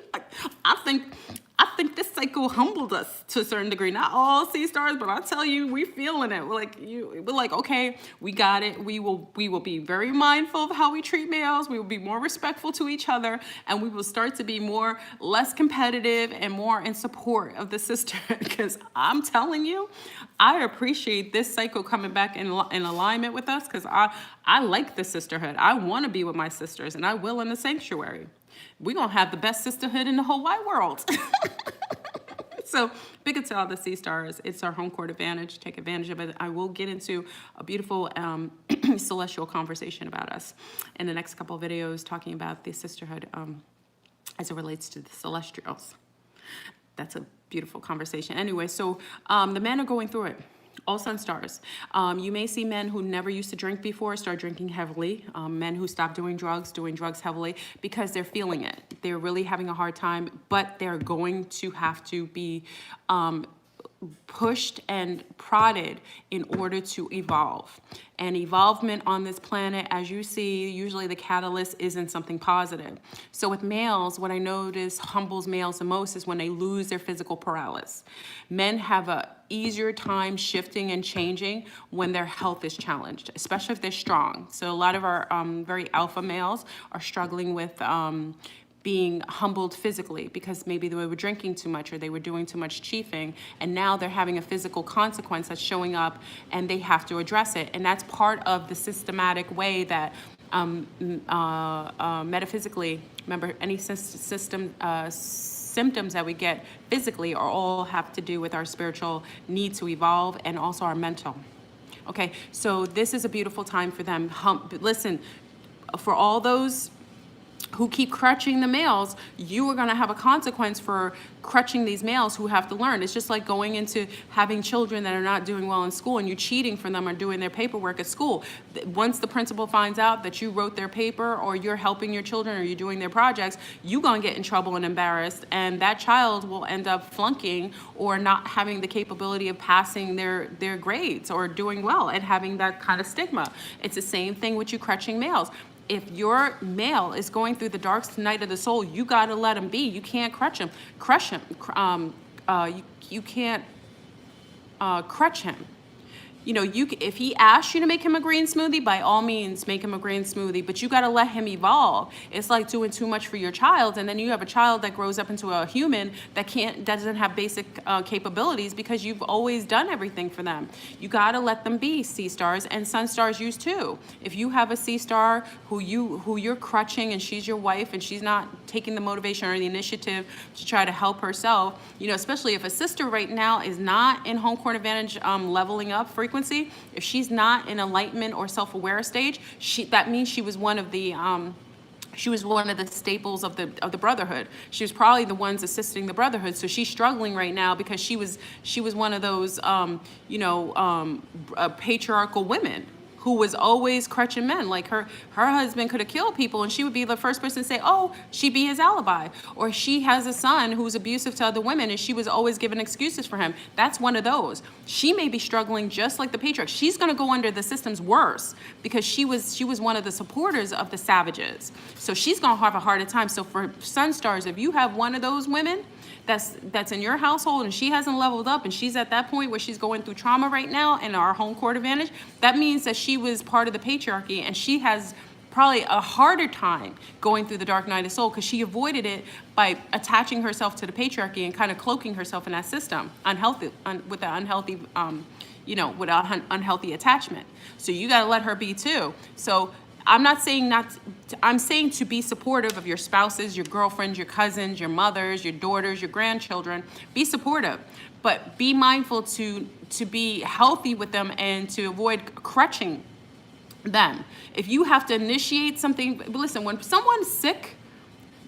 I think this cycle humbled us to a certain degree. Not all sea stars, but I tell you, we're feeling it. We're like, okay, we got it. We will be very mindful of how we treat males. We will be more respectful to each other, and we will start to be less competitive and more in support of the sister. Because I'm telling you, I appreciate this cycle coming back in alignment with us, because I like the sisterhood. I want to be with my sisters, and I will in the sanctuary. We're going to have the best sisterhood in the whole wide world. So big up to all the sea stars. It's our home court advantage. Take advantage of it. I will get into a beautiful celestial conversation about us in the next couple of videos, talking about the sisterhood as it relates to the celestials. That's a beautiful conversation. Anyway, so the men are going through it. All sun stars. You may see men who never used to drink before start drinking heavily. Men who stop doing drugs heavily because they're feeling it. They're really having a hard time, but they're going to have to be pushed and prodded in order to evolve. And evolvement on this planet, as you see, usually the catalyst isn't something positive. So with males, what I notice humbles males the most is when they lose their physical paralysis. Men have a easier time shifting and changing when their health is challenged, especially if they're strong. So a lot of our very alpha males are struggling with being humbled physically because maybe they were drinking too much or they were doing too much chiefing, and now they're having a physical consequence that's showing up and they have to address it. And that's part of the systematic way that metaphysically, remember, any symptoms that we get physically are all have to do with our spiritual need to evolve and also our mental. Okay, so this is a beautiful time for them. Listen, for all those who keep crutching the males, you are going to have a consequence for crutching these males who have to learn. It's just like going into having children that are not doing well in school and you cheating for them or doing their paperwork at school. Once the principal finds out that you wrote their paper or you're helping your children or you're doing their projects, you're going to get in trouble and embarrassed, and that child will end up flunking or not having the capability of passing their grades or doing well and having that kind of stigma. It's the same thing with you crutching males. If your male is going through the dark night of the soul, you got to let him be. You can't crush him. You can't crutch him. You know, if he asks you to make him a green smoothie, by all means, make him a green smoothie, but you got to let him evolve. It's like doing too much for your child, and then you have a child that grows up into a human that doesn't have basic capabilities because you've always done everything for them. You got to let them be. Sea stars and sun stars use too. If you have a sea star who you're crutching and she's your wife and she's not taking the motivation or the initiative to try to help herself, you know, especially if a sister right now is not in home court advantage leveling up frequency, if she's not in enlightenment or self-aware stage, that means she was one of the staples of the brotherhood. She was probably the ones assisting the brotherhood. So she's struggling right now because she was one of those patriarchal women who was always crutching men. Like her husband could have killed people and she would be the first person to say, oh, she'd be his alibi. Or she has a son who's abusive to other women and she was always giving excuses for him. That's one of those. She may be struggling just like the patriarch. She's gonna go under the system's worse because she was one of the supporters of the savages. So she's gonna have a harder time. So for sun stars, if you have one of those women that's in your household and she hasn't leveled up and she's at that point where she's going through trauma right now in our home court advantage, that means that she was part of the patriarchy and she has probably a harder time going through the dark night of soul because she avoided it by attaching herself to the patriarchy and kind of cloaking herself in that system, with the unhealthy unhealthy attachment. So you got to let her be too. So I'm saying to be supportive of your spouses, your girlfriends, your cousins, your mothers, your daughters, your grandchildren. Be supportive, but be mindful to be healthy with them and to avoid crutching them. If you have to initiate something, listen, when someone's sick,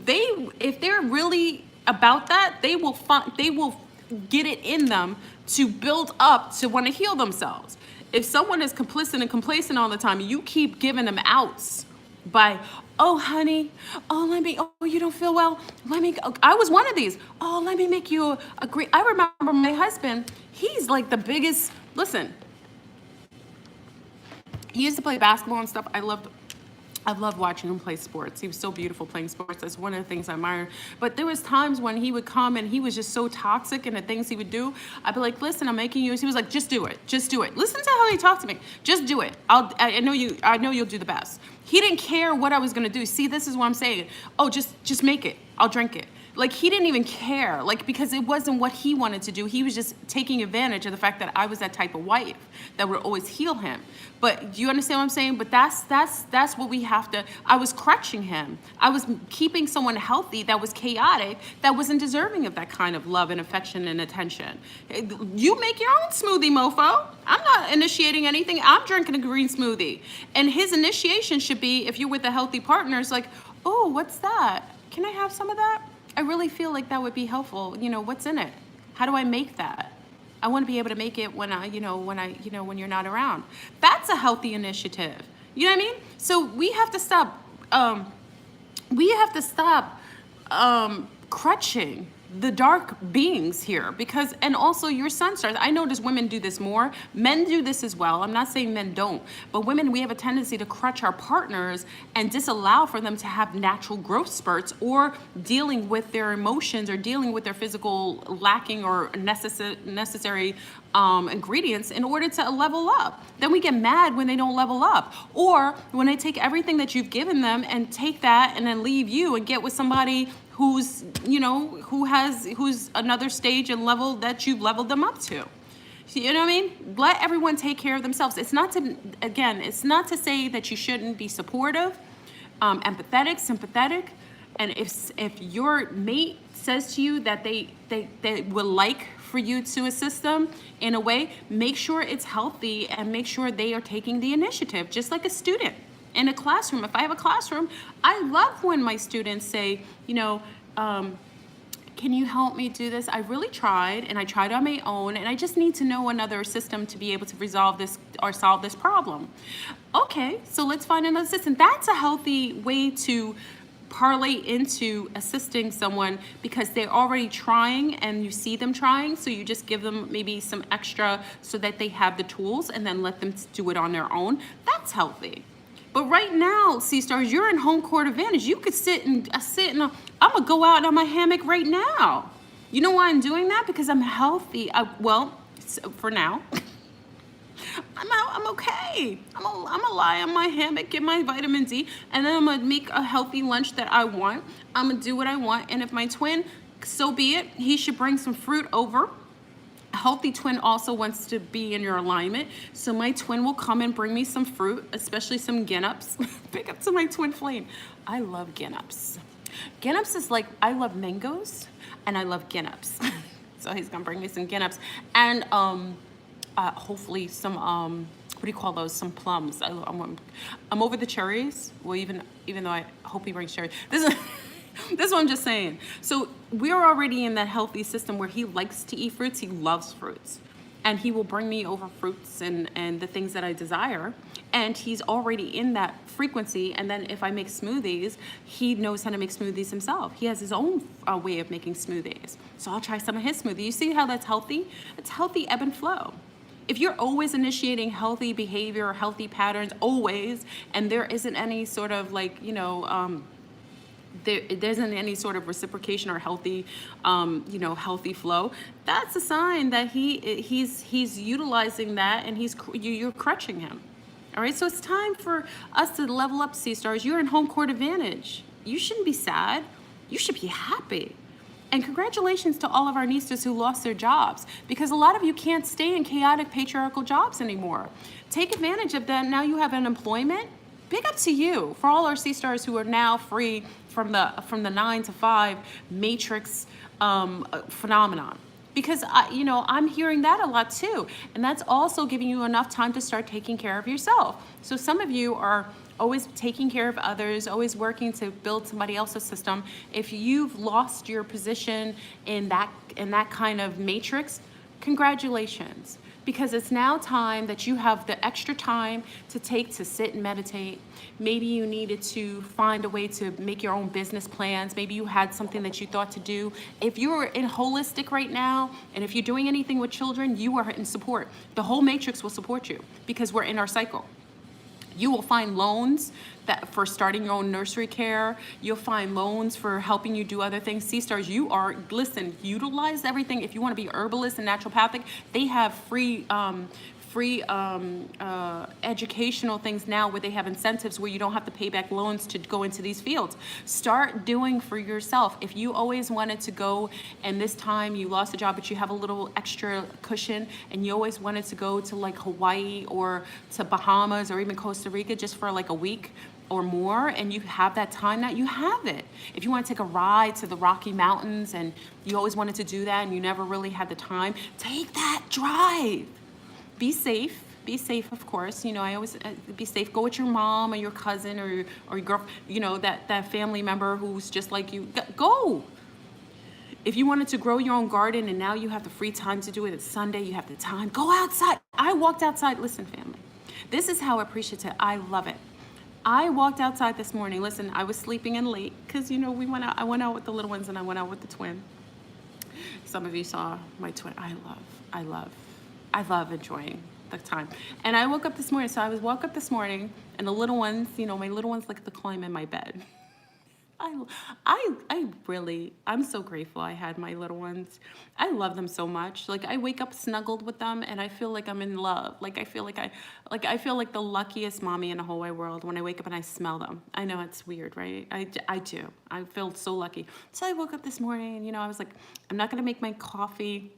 if they're really about that, they will get it in them to build up to want to heal themselves. if someone is complicit and complacent all the time, you keep giving them outs by, oh honey, oh you don't feel well, let me go. I was one of these. Oh, let me make you agree. I remember my husband, he's like the biggest, listen, he used to play basketball and stuff. I loved watching him play sports. He was so beautiful playing sports. That's one of the things I admire. But there was times when he would come and he was just so toxic in the things he would do. I'd be like, listen, I'm making you. He was like, just do it. Just do it. Listen to how he talked to me. Just do it. I know you'll do the best. He didn't care what I was going to do. See, this is what I'm saying. Oh, just make it. I'll drink it. Like, he didn't even care, like, because it wasn't what he wanted to do. He was just taking advantage of the fact that I was that type of wife that would always heal him. But do you understand what I'm saying? But that's what we have to, I was crutching him. I was keeping someone healthy that was chaotic, that wasn't deserving of that kind of love and affection and attention. You make your own smoothie, mofo. I'm not initiating anything. I'm drinking a green smoothie. And his initiation should be, if you're with a healthy partner, it's like, oh, what's that? Can I have some of that? I really feel like that would be helpful. You know, what's in it? How do I make that? I want to be able to make it when when you're not around. That's a healthy initiative. You know what I mean? So we have to stop. Crutching the dark beings here, because, and also your sun stars. I notice women do this more. Men do this as well. I'm not saying men don't, but women, we have a tendency to crutch our partners and disallow for them to have natural growth spurts, or dealing with their emotions, or dealing with their physical lacking or necessary ingredients in order to level up. Then we get mad when they don't level up, or when they take everything that you've given them and take that and then leave you and get with somebody who's, who's another stage and level that you've leveled them up to. You know what I mean? Let everyone take care of themselves. It's not to say that you shouldn't be supportive, empathetic, sympathetic. And if your mate says to you that they would like for you to assist them in a way, make sure it's healthy and make sure they are taking the initiative, just like a student. In a classroom, if I have a classroom, I love when my students say, can you help me do this? I really tried, and I tried on my own, and I just need to know another system to be able to resolve this or solve this problem. Okay, so let's find another system. That's a healthy way to parlay into assisting someone, because they're already trying and you see them trying, so you just give them maybe some extra so that they have the tools, and then let them do it on their own. That's healthy. But right now, Sea Stars, you're in home court advantage. You could I'm gonna go out on my hammock right now. You know why I'm doing that? Because I'm healthy. For now, I'm okay. I'm gonna lie on my hammock, get my vitamin D, and then I'm gonna make a healthy lunch that I want. I'm gonna do what I want. And if my twin, so be it, he should bring some fruit over. A healthy twin also wants to be in your alignment. So my twin will come and bring me some fruit, especially some Ginnups. Pick up to my twin flame. I love Ginnups. Ginnups is like, I love mangoes and I love Ginnups. So he's gonna bring me some Ginnups and hopefully some, what do you call those? Some plums. I'm over the cherries. Well, even though I hope he brings cherries. This is what I'm just saying. So we're already in that healthy system where he likes to eat fruits. He loves fruits. And he will bring me over fruits and the things that I desire. And he's already in that frequency. And then if I make smoothies, he knows how to make smoothies himself. He has his own way of making smoothies. So I'll try some of his smoothie. You see how that's healthy? It's healthy ebb and flow. If you're always initiating healthy behavior or healthy patterns, always, and there isn't any sort of like, there isn't any sort of reciprocation or healthy, healthy flow, that's a sign that he's utilizing that, and you're crutching him. All right, so it's time for us to level up, Sea Stars. You're in home court advantage. You shouldn't be sad. You should be happy. And congratulations to all of our niestas who lost their jobs, because a lot of you can't stay in chaotic patriarchal jobs anymore. Take advantage of that. Now you have an employment. Big up to you for all our Sea Stars who are now free from the 9 to 5 matrix phenomenon. Because I'm hearing that a lot too, and that's also giving you enough time to start taking care of yourself. So some of you are always taking care of others, always working to build somebody else's system. If you've lost your position in that kind of matrix, congratulations. because it's now time that you have the extra time to take to sit and meditate. Maybe you needed to find a way to make your own business plans. Maybe you had something that you thought to do. If you're in holistic right now, and if you're doing anything with children, you are in support. The whole matrix will support you because we're in our cycle. You will find loans that for starting your own nursery care. You'll find loans for helping you do other things. Sea Stars, you are, listen, utilize everything. If you want to be herbalist and naturopathic, they have free educational things now where they have incentives where you don't have to pay back loans to go into these fields. Start doing for yourself. If you always wanted to go and this time you lost a job but you have a little extra cushion and you always wanted to go to like Hawaii or to Bahamas or even Costa Rica just for like a week or more, and you have that time now, you have it. If you want to take a ride to the Rocky Mountains and you always wanted to do that and you never really had the time, take that drive. Be safe. Be safe, of course. You know, I always be safe. Go with your mom or your cousin or your girl, you know, that family member who's just like you. Go. If you wanted to grow your own garden and now you have the free time to do it, it's Sunday, you have the time, go outside. I walked outside. Listen, family, this is how appreciative. I love it. I walked outside this morning. Listen, I was sleeping in late because, you know, I went out with the little ones and I went out with the twin. Some of you saw my twin. I love enjoying the time. And I woke up this morning. So I woke up this morning and the little ones, you know, my little ones like to climb in my bed. I'm so grateful I had my little ones. I love them so much. Like I wake up snuggled with them and I feel like I'm in love. Like I feel like the luckiest mommy in the whole wide world when I wake up and I smell them. I know it's weird, right? I do. I feel so lucky. So I woke up this morning and, you know, I was like, I'm not going to make my coffee,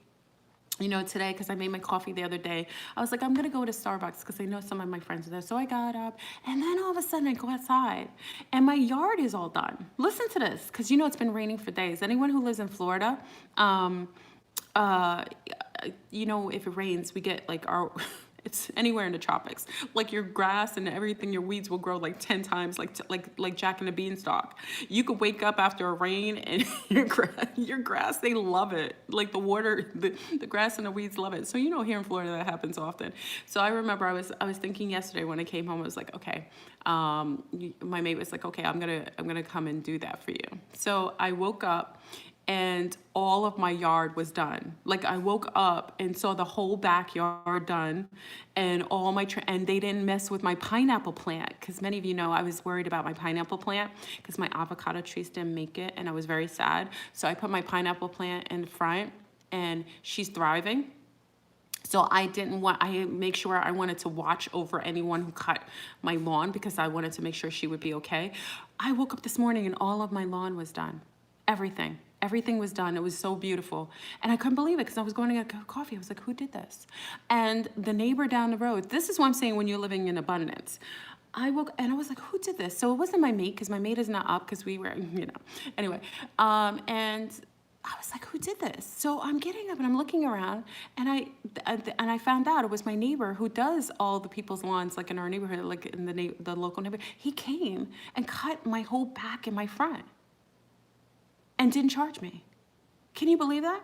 you know, today, because I made my coffee the other day. I was like, I'm gonna go to Starbucks because I know some of my friends are there. So I got up and then all of a sudden I go outside and my yard is all done. Listen to this, because you know it's been raining for days. Anyone who lives in Florida, you know, if it rains, we get like it's anywhere in the tropics. Like your grass and everything, your weeds will grow like 10 times, like Jack and the Beanstalk. You could wake up after a rain and your grass, they love it. Like the water, the grass and the weeds love it. So you know, here in Florida that happens often. So I remember I was thinking yesterday when I came home, I was like, okay, my mate was like, okay, I'm gonna come and do that for you. So I woke up and all of my yard was done. Like I woke up and saw the whole backyard done and all my, and they didn't mess with my pineapple plant. Cause many of you know, I was worried about my pineapple plant because my avocado trees didn't make it and I was very sad. So I put my pineapple plant in the front and she's thriving. So I make sure I wanted to watch over anyone who cut my lawn because I wanted to make sure she would be okay. I woke up this morning and all of my lawn was done. Everything was done. It was so beautiful. And I couldn't believe it because I was going to get coffee. I was like, who did this? And the neighbor down the road, this is what I'm saying when you're living in abundance. I woke and I was like, who did this? So it wasn't my mate because my mate is not up because we were, you know, anyway. And I was like, who did this? So I'm getting up and I'm looking around and I found out it was my neighbor who does all the people's lawns, like in our neighborhood, like in the local neighborhood. He came and cut my whole back and my front. And didn't charge me. Can you believe that?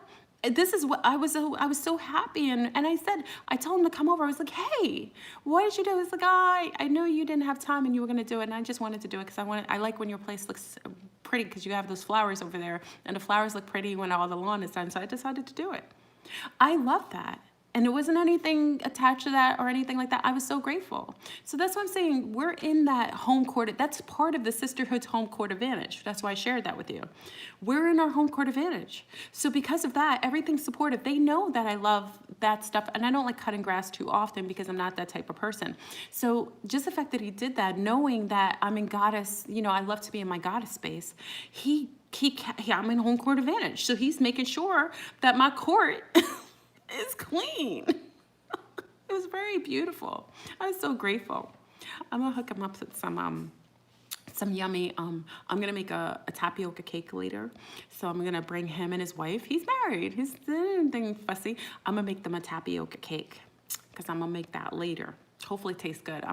This is what I was so happy. And I told him to come over. I was like, hey, what did you do? I was like, I knew you didn't have time and you were going to do it. And I just wanted to do it because I like when your place looks pretty because you have those flowers over there and the flowers look pretty when all the lawn is done. So I decided to do it. I love that. And it wasn't anything attached to that or anything like that. I was so grateful. So that's what I'm saying. We're in that home court. That's part of the sisterhood's home court advantage. That's why I shared that with you. We're in our home court advantage. So because of that, everything's supportive. They know that I love that stuff. And I don't like cutting grass too often because I'm not that type of person. So just the fact that he did that, knowing that I'm in goddess, you know, I love to be in my goddess space. I'm in home court advantage. So he's making sure that my court is clean. It was very beautiful. I was so grateful. I'm gonna hook him up with some yummy, I'm gonna make a tapioca cake later. So I'm gonna bring him and his wife. He's married, he's anything fussy. I'm gonna make them a tapioca cake because I'm gonna make that later. Hopefully it tastes good.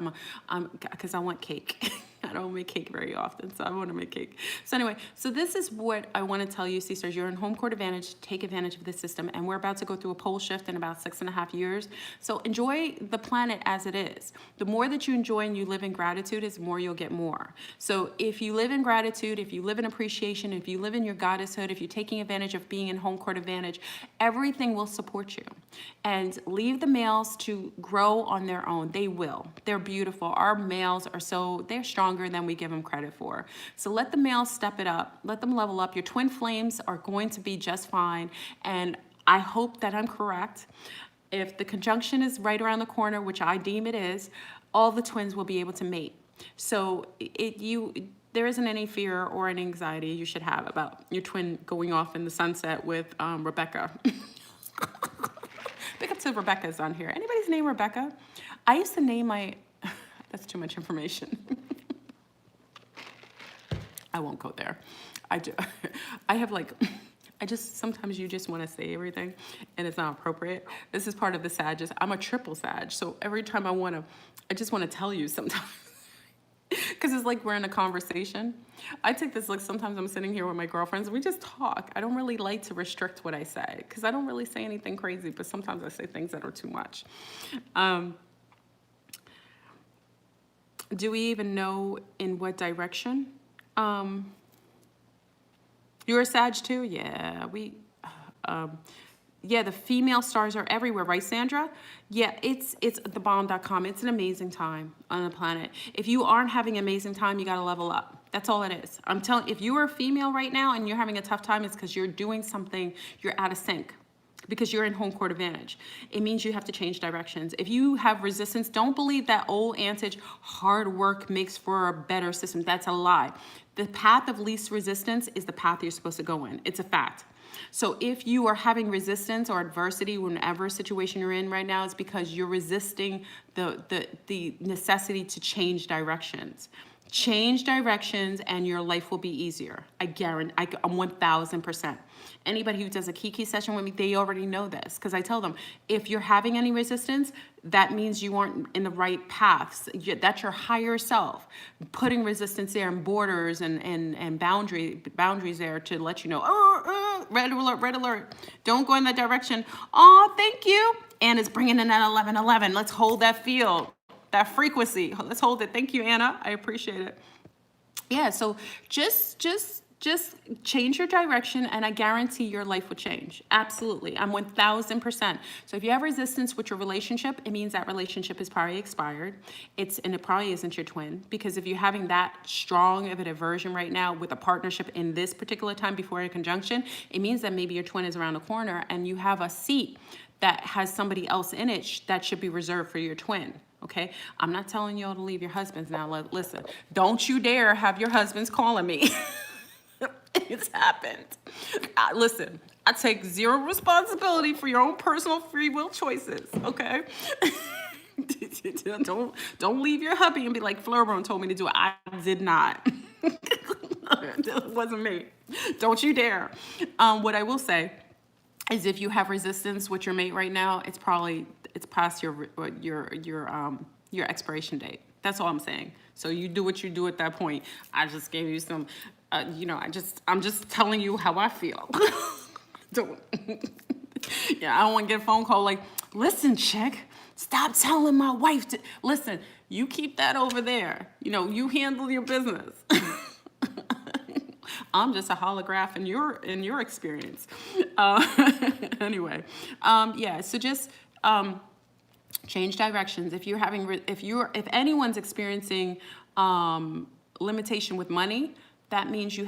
Because I want cake. I don't make cake very often, so I want to make cake. So anyway, so this is what I want to tell you, sisters. You're in home court advantage. Take advantage of this system. And we're about to go through a pole shift in about 6.5 years. So enjoy the planet as it is. The more that you enjoy and you live in gratitude is the more you'll get more. So if you live in gratitude, if you live in appreciation, if you live in your goddesshood, if you're taking advantage of being in home court advantage, everything will support you. And leave the males to grow on their own. They will. They're beautiful. Our males are they're stronger than we give them credit for. So let the males step it up. Let them level up. Your twin flames are going to be just fine. And I hope that I'm correct. If the conjunction is right around the corner, which I deem it is, all the twins will be able to mate. So there isn't any fear or any anxiety you should have about your twin going off in the sunset with Rebecca. Pick up to Rebecca's on here. Anybody's name Rebecca? I used to name my... That's too much information. I won't go there. I have like... sometimes you just want to say everything and it's not appropriate. This is part of the Sag. I'm a triple Sag. So every time I just want to tell you sometimes. Because it's like we're in a conversation. I take this, like sometimes I'm sitting here with my girlfriends and we just talk. I don't really like to restrict what I say because I don't really say anything crazy, but sometimes I say things that are too much. Do we even know in what direction? You're a Sag too? Yeah, yeah, the female stars are everywhere, right, Sandra? Yeah, it's thebomb.com. It's an amazing time on the planet. If you aren't having an amazing time, you got to level up. That's all it is. I'm telling you, if you are a female right now and you're having a tough time, it's because you're doing something, you're out of sync. Because you're in home court advantage. It means you have to change directions. If you have resistance, don't believe that old adage, hard work makes for a better system. That's a lie. The path of least resistance is the path you're supposed to go in. It's a fact. So if you are having resistance or adversity, whenever situation you're in right now, it's because you're resisting the necessity to change directions. Change directions and your life will be easier. I guarantee, I'm 1000%. Anybody who does a Kiki session with me, they already know this because I tell them, if you're having any resistance, that means you aren't in the right paths. That's your higher self putting resistance there and borders and boundaries there to let you know, red alert, don't go in that direction. Oh, thank you. And it's bringing in that 1111. Let's hold that field. That frequency. Let's hold it. Thank you, Anna. I appreciate it. Yeah, so just change your direction and I guarantee your life will change. Absolutely. I'm 1000%. So if you have resistance with your relationship, it means that relationship is probably expired. And it probably isn't your twin, because if you're having that strong of an aversion right now with a partnership in this particular time before a conjunction, it means that maybe your twin is around the corner and you have a seat that has somebody else in it that should be reserved for your twin. Okay, I'm not telling y'all to leave your husbands now. Listen, don't you dare have your husbands calling me. It's happened. Listen, I take zero responsibility for your own personal free will choices. Okay, don't leave your hubby and be like, Fleurborn told me to do it. I did not. It wasn't me. Don't you dare. What I will say is, if you have resistance with your mate right now, it's past your expiration date. That's all I'm saying. So you do what you do at that point. I just gave you some, I'm just telling you how I feel. Yeah, I don't want to get a phone call like, listen, chick, stop telling my wife to, listen, you keep that over there. You handle your business. I'm just a holograph in your experience. Anyway, yeah. So just change directions. If anyone's experiencing limitation with money, that means you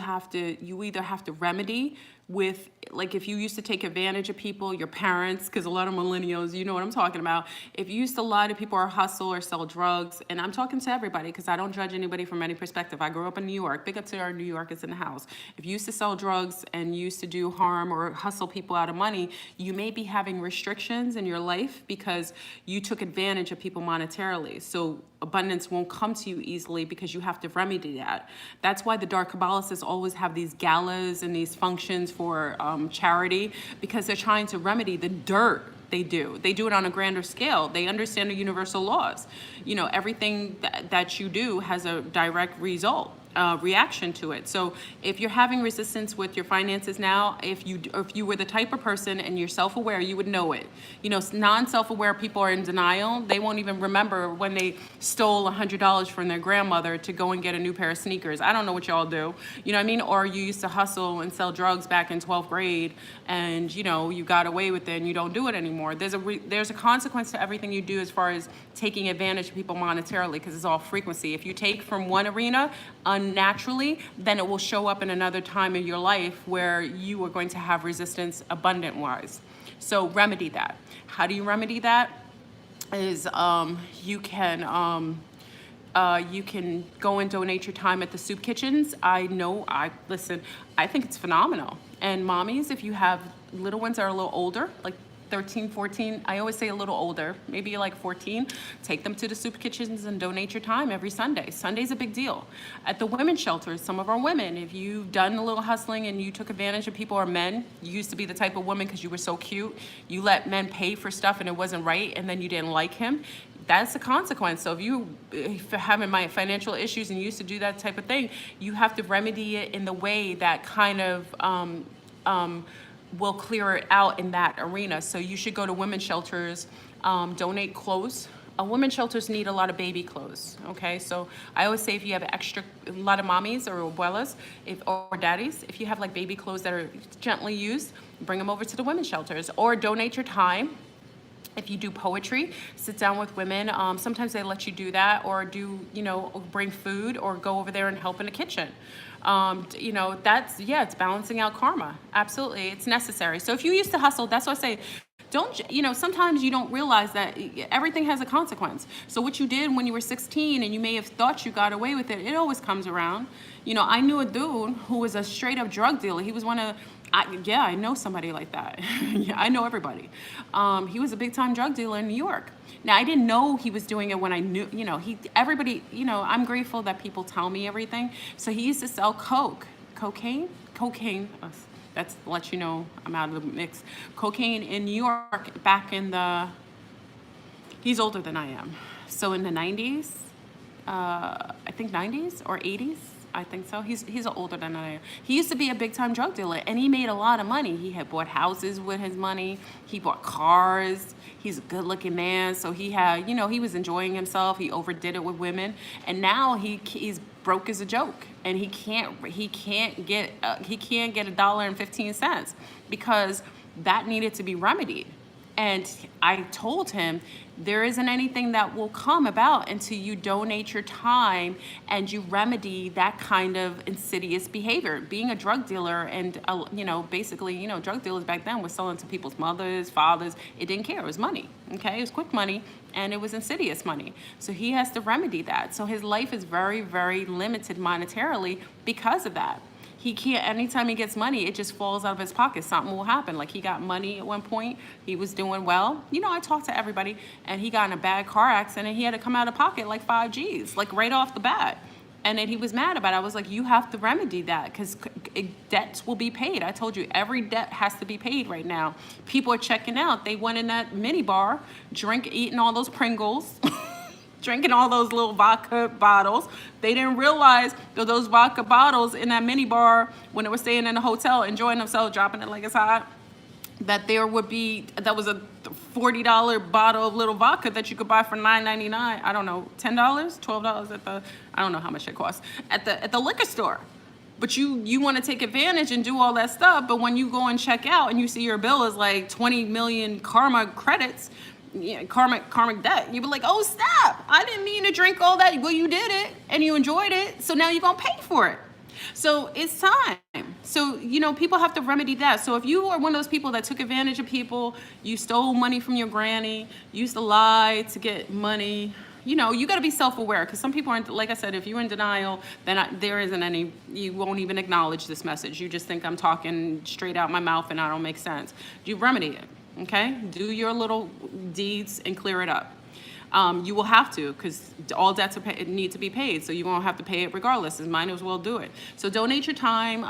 either have to remedy with, like, if you used to take advantage of people, your parents, because a lot of millennials, you know what I'm talking about. If you used to lie to people or hustle or sell drugs, and I'm talking to everybody because I don't judge anybody from any perspective. I grew up in New York. Big up to our New Yorkers in the house. If you used to sell drugs and used to do harm or hustle people out of money, you may be having restrictions in your life because you took advantage of people monetarily. So abundance won't come to you easily because you have to remedy that. That's why the dark Kabbalists always have these galas and these functions for charity, because they're trying to remedy the dirt They do. They do it on a grander scale. They understand the universal laws. You know, everything that you do has a direct result. Reaction to it. So if you're having resistance with your finances now, if you were the type of person and you're self-aware, you would know it. You know, non-self-aware people are in denial. They won't even remember when they stole $100 from their grandmother to go and get a new pair of sneakers. I don't know what y'all do. You know what I mean? Or you used to hustle and sell drugs back in 12th grade, and you know you got away with it and you don't do it anymore. There's a consequence to everything you do as far as taking advantage of people monetarily, because it's all frequency. If you take from one arena unnaturally, then it will show up in another time in your life where you are going to have resistance abundant wise. So remedy that. How do you remedy that? Is you can go and donate your time at the soup kitchens. Listen, I think it's phenomenal. And mommies, if you have little ones that are a little older, like 13, 14, I always say a little older, maybe like 14, take them to the soup kitchens and donate your time every Sunday. Sunday's a big deal. At the women's shelters, some of our women, if you've done a little hustling and you took advantage of people, or men, you used to be the type of woman because you were so cute, you let men pay for stuff and it wasn't right, and then you didn't like him. That's the consequence. So if you're having my financial issues and you used to do that type of thing, you have to remedy it in the way that kind of will clear it out in that arena. So you should go to women's shelters, donate clothes. Women's shelters need a lot of baby clothes, okay? So I always say if you have a lot of mommies or abuelas or daddies, if you have like baby clothes that are gently used, bring them over to the women's shelters, or donate your time. If you do poetry, sit down with women. Sometimes they let you do that, or bring food, or go over there and help in the kitchen. It's balancing out karma. Absolutely, it's necessary. So if you used to hustle, that's why I say, sometimes you don't realize that everything has a consequence. So what you did when you were 16 and you may have thought you got away with it, it always comes around. You know, I knew a dude who was a straight up drug dealer. He was I know somebody like that. Yeah, I know everybody. He was a big time drug dealer in New York. Now, I didn't know he was doing it when I knew, I'm grateful that people tell me everything. So he used to sell cocaine, that's to let you know I'm out of the mix. Cocaine in New York he's older than I am. So in the 90s, I think 90s or 80s, I think so. He's older than I am. He used to be a big time drug dealer, and he made a lot of money. He had bought houses with his money. He bought cars. He's a good looking man. So he had, he was enjoying himself. He overdid it with women, and now he's broke as a joke, and he can't get $1.15 because that needed to be remedied. And I told him, there isn't anything that will come about until you donate your time and you remedy that kind of insidious behavior. Being a drug dealer and, basically, drug dealers back then were selling to people's mothers, fathers. It didn't care. It was money, okay? It was quick money, and it was insidious money. So he has to remedy that. So his life is very, very limited monetarily because of that. He can't, anytime he gets money, it just falls out of his pocket. Something will happen. Like he got money at one point. He was doing well. I talked to everybody, and he got in a bad car accident, and he had to come out of pocket like 5 G's, like right off the bat. And then he was mad about it. I was like, you have to remedy that because debts will be paid. I told you, every debt has to be paid right now. People are checking out. They went in that mini bar, eating all those Pringles. Drinking all those little vodka bottles. They didn't realize that those vodka bottles in that mini bar, when they were staying in the hotel, enjoying themselves, dropping it like it's hot, that that was a $40 bottle of little vodka that you could buy for $9.99. I don't know, $10, $12 I don't know how much it costs at the liquor store. But you want to take advantage and do all that stuff. But when you go and check out and you see your bill is like 20 million karma credits, karmic debt, you be like, oh snap, I didn't mean to drink all that. Well, you did it and you enjoyed it, so now you're gonna pay for it. So it's time. So people have to remedy that. So if you are one of those people that took advantage of people, you stole money from your granny, used to lie to get money, you got to be self-aware, because some people aren't, like I said, if you're in denial, then there isn't any, you won't even acknowledge this message. You just think I'm talking straight out my mouth and I don't make sense. You remedy it. Okay, do your little deeds and clear it up. You will have to, because all debts need to be paid, so you won't have to pay it regardless. You might as well do it. So donate your time.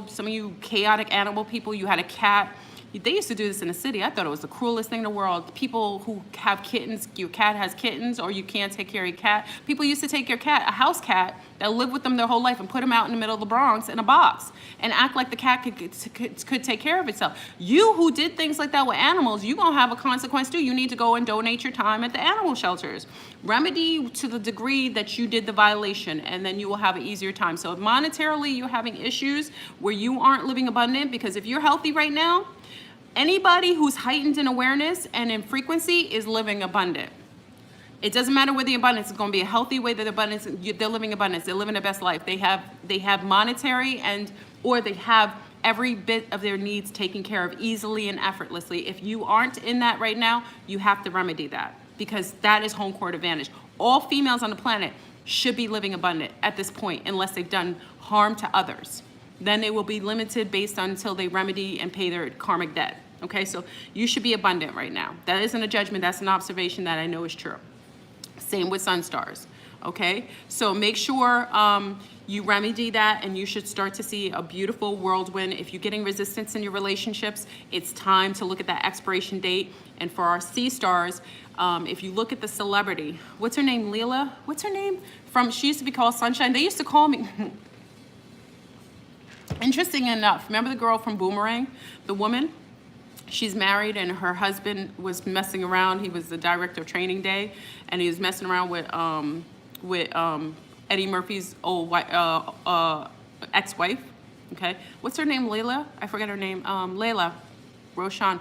Some of you chaotic animal people, you had a cat, They used to do this in the city. I thought it was the cruelest thing in the world. People who have kittens, your cat has kittens, or you can't take care of your cat. People used to take your cat, a house cat, that lived with them their whole life, and put them out in the middle of the Bronx in a box and act like the cat could take care of itself. You who did things like that with animals, you're going to have a consequence too. You need to go and donate your time at the animal shelters. Remedy to the degree that you did the violation, and then you will have an easier time. So if monetarily you're having issues where you aren't living abundant, because if you're healthy right now, anybody who's heightened in awareness and in frequency is living abundant. It doesn't matter where the abundance is going to be a healthy way that they're living abundance. They're living their best life. They have monetary or they have every bit of their needs taken care of easily and effortlessly. If you aren't in that right now, you have to remedy that, because that is home court advantage. All females on the planet should be living abundant at this point, unless they've done harm to others. Then they will be limited based on until they remedy and pay their karmic debt. Okay, so you should be abundant right now. That isn't a judgment, that's an observation that I know is true. Same with sun stars. Okay, so make sure you remedy that, and you should start to see a beautiful whirlwind. If you're getting resistance in your relationships, it's time to look at that expiration date. And for our sea stars, if you look at the celebrity, what's her name, Leela? What's her name? She used to be called Sunshine. They used to call me. Interesting enough, remember the girl from Boomerang, the woman? She's married, and her husband was messing around. He was the director of Training Day, and he was messing around with Eddie Murphy's old ex-wife. Okay, what's her name? Layla? I forget her name. Layla Roshan.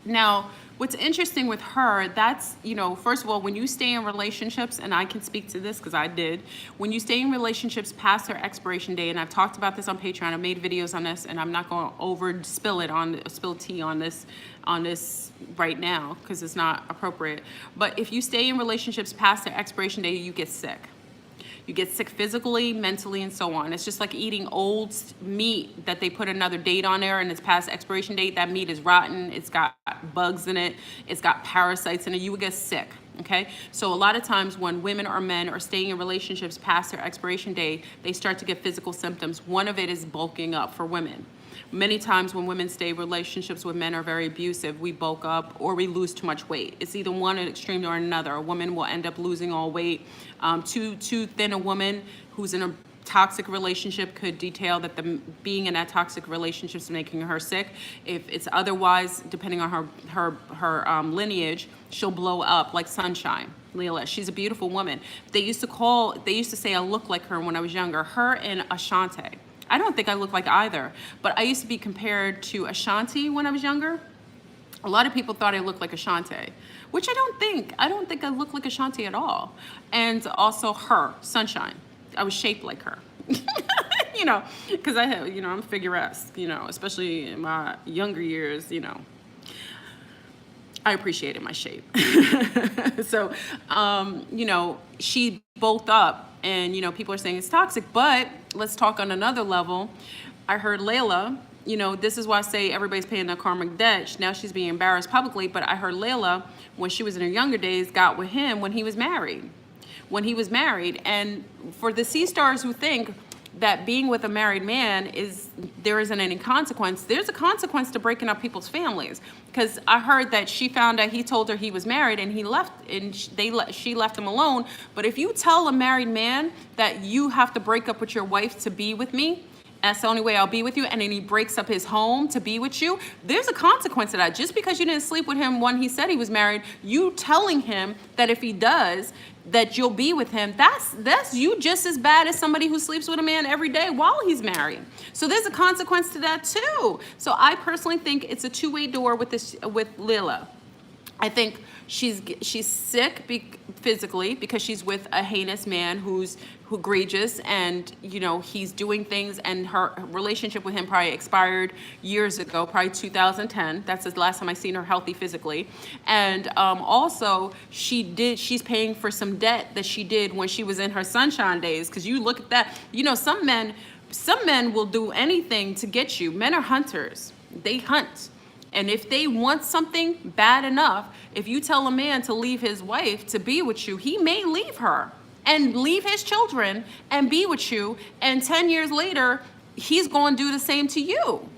Now, what's interesting with her, that's, first of all, when you stay in relationships, and I can speak to this because I did, when you stay in relationships past their expiration date, and I've talked about this on Patreon, I've made videos on this, and I'm not going to spill tea on this right now because it's not appropriate. But if you stay in relationships past their expiration date, you get sick. You get sick physically, mentally, and so on. It's just like eating old meat that they put another date on there and it's past expiration date. That meat is rotten. It's got bugs in it. It's got parasites in it. You would get sick, okay? So a lot of times when women or men are staying in relationships past their expiration date, they start to get physical symptoms. One of it is bulking up for women. Many times when women stay in relationships with men are very abusive, we bulk up or we lose too much weight. It's either one extreme or another. A woman will end up losing all weight. Too thin a woman who's in a toxic relationship could detail that being in that toxic relationship is making her sick. If it's otherwise, depending on her lineage, she'll blow up like Sunshine. Leela, she's a beautiful woman. They used to say I look like her when I was younger. Her and Ashanti. I don't think I look like either, but I used to be compared to Ashanti when I was younger. A lot of people thought I looked like Ashanti, which I don't think. I don't think I look like Ashanti at all. And also her, Sunshine. I was shaped like her. Because I have, I'm figuresque, especially in my younger years, I appreciated my shape. So, she bulked up. And, people are saying it's toxic, but let's talk on another level. I heard Layla, this is why I say everybody's paying their karmic debt. Now she's being embarrassed publicly, but I heard Layla, when she was in her younger days, got with him when he was married. And for the sea stars who think that being with a married man there isn't any consequence, there's a consequence to breaking up people's families. Because I heard that she found out he told her he was married and he left, and she left him alone. But if you tell a married man that you have to break up with your wife to be with me, that's the only way I'll be with you, and then he breaks up his home to be with you, there's a consequence to that. Just because you didn't sleep with him when he said he was married, you telling him that if he does, that you'll be with him, that's you just as bad as somebody who sleeps with a man every day while he's married. So there's a consequence to that too. So I personally think it's a two-way door with Lila. I think she's sick physically because she's with a heinous man who's egregious, and he's doing things, and her relationship with him probably expired years ago, probably 2010. That's the last time I seen her healthy physically. And also she's paying for some debt that she did when she was in her sunshine days. Because you look at that, some men will do anything to get you. Men are hunters. They hunt. And if they want something bad enough, if you tell a man to leave his wife to be with you, he may leave her and leave his children and be with you. And 10 years later, he's going to do the same to you.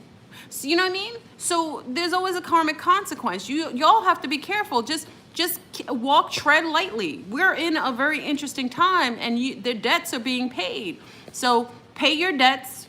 So, you know what I mean? So there's always a karmic consequence. Y'all have to be careful. Just tread lightly. We're in a very interesting time, and the debts are being paid. So pay your debts.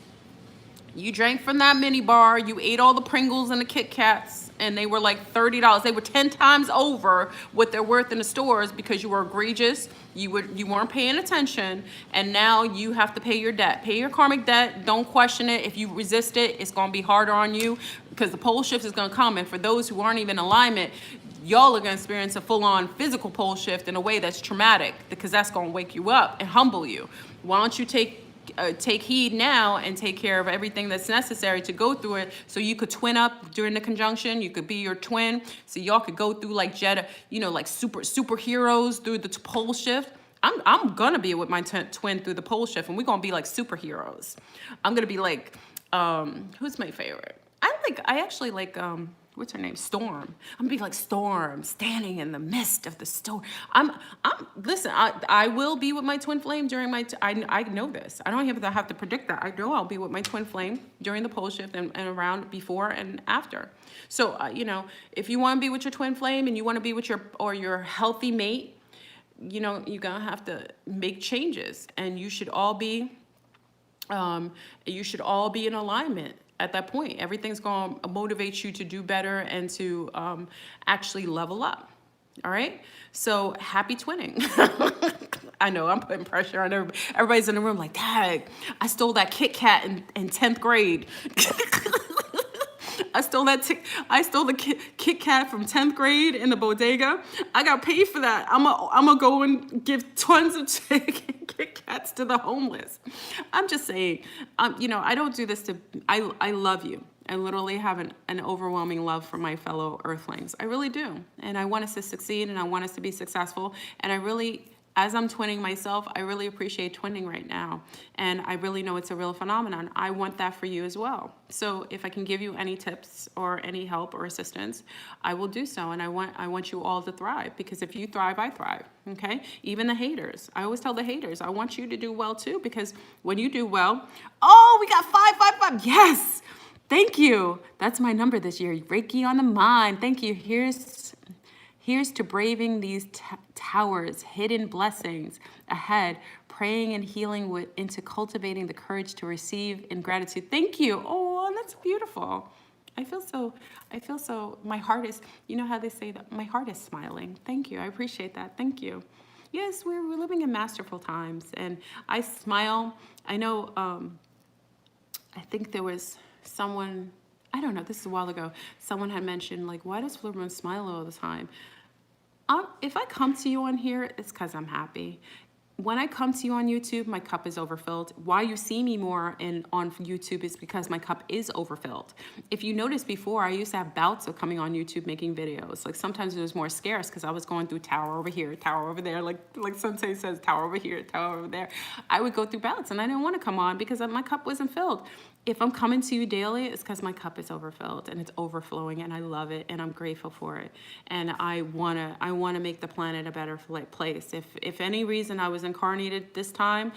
You drank from that mini bar. You ate all the Pringles and the Kit Kats, and they were like $30. They were 10 times over what they're worth in the stores because you were egregious. You weren't paying attention, and now you have to pay your debt. Pay your karmic debt. Don't question it. If you resist it, it's gonna be harder on you because the pole shift is gonna come. And for those who aren't even in alignment, y'all are gonna experience a full-on physical pole shift in a way that's traumatic because that's gonna wake you up and humble you. Why don't you take heed now and take care of everything that's necessary to go through it, so you could twin up during the conjunction. You could be your twin, so y'all could go through like Jedi, like superheroes through the pole shift. I'm gonna be with my twin through the pole shift, and we're gonna be like superheroes. I'm gonna be like, who's my favorite? I actually like what's her name? Storm. I'm gonna be like Storm, standing in the midst of the storm. Listen, I will be with my twin flame during my, I know this. I don't even have to predict that. I know I'll be with my twin flame during the pole shift and around before and after. So, if you wanna be with your twin flame and you wanna be with your healthy mate, you're gonna have to make changes, and you should all be in alignment. At that point, everything's going to motivate you to do better and to actually level up. All right. So happy twinning. I know I'm putting pressure on everybody. Everybody's in the room like, Dad, I stole that Kit Kat in 10th grade. I stole the Kit Kat from 10th grade in the bodega. I got paid for that. I'm gonna go and give tons of Kit Kats to the homeless. I'm just saying, I don't do this I love you. I literally have an overwhelming love for my fellow earthlings. I really do. And I want us to succeed, and I want us to be successful. And as I'm twinning myself, I really appreciate twinning right now. And I really know it's a real phenomenon. I want that for you as well. So if I can give you any tips or any help or assistance, I will do so. And I want you all to thrive, because if you thrive, I thrive. Okay? Even the haters. I always tell the haters, I want you to do well too, because when you do well, we got 555. Yes. Thank you. That's my number this year. Reiki on the mind. Thank you. Here's to braving these towers, hidden blessings ahead, praying and healing into cultivating the courage to receive in gratitude. Thank you. Oh, that's beautiful. I feel so, my heart is, how they say that, my heart is smiling. Thank you. I appreciate that. Thank you. Yes, we're living in masterful times, and I smile. I know, I think there was someone, I don't know, this is a while ago, someone had mentioned, like, why does Flipman smile all the time? If I come to you on here, it's because I'm happy. When I come to you on YouTube, my cup is overfilled. Why you see me more on YouTube is because my cup is overfilled. If you noticed before, I used to have bouts of coming on YouTube making videos. Like sometimes it was more scarce because I was going through tower over here, tower over there. Like Sensei says, tower over here, tower over there. I would go through bouts, and I didn't want to come on because my cup wasn't filled. If I'm coming to you daily, it's because my cup is overfilled and it's overflowing, and I love it and I'm grateful for it. And I wanna make the planet a better place. If any reason I was incarnated this time,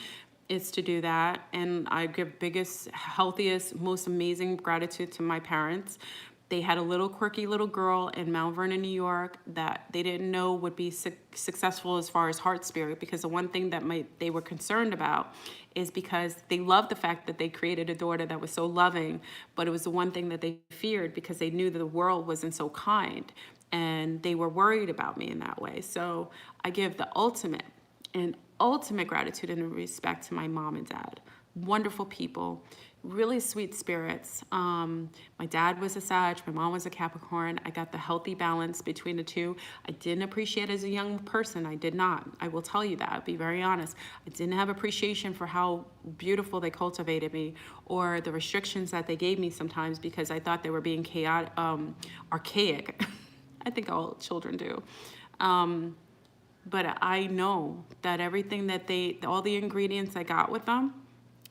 it's to do that. And I give biggest, healthiest, most amazing gratitude to my parents. They had a little quirky little girl in Mount Vernon, New York, that they didn't know would be successful as far as heart spirit, because the one thing that they were concerned about is because they loved the fact that they created a daughter that was so loving, but it was the one thing that they feared because they knew that the world wasn't so kind, and they were worried about me in that way. So I give the ultimate gratitude and respect to my mom and dad. Wonderful people, really sweet spirits. My dad was a Sag, my mom was a Capricorn. I got the healthy balance between the two. I didn't appreciate it as a young person. I did not. I will tell you that. I'll be very honest. I didn't have appreciation for how beautiful they cultivated me, or the restrictions that they gave me sometimes, because I thought they were being chaotic, archaic. I think all children do. But I know that everything that all the ingredients I got with them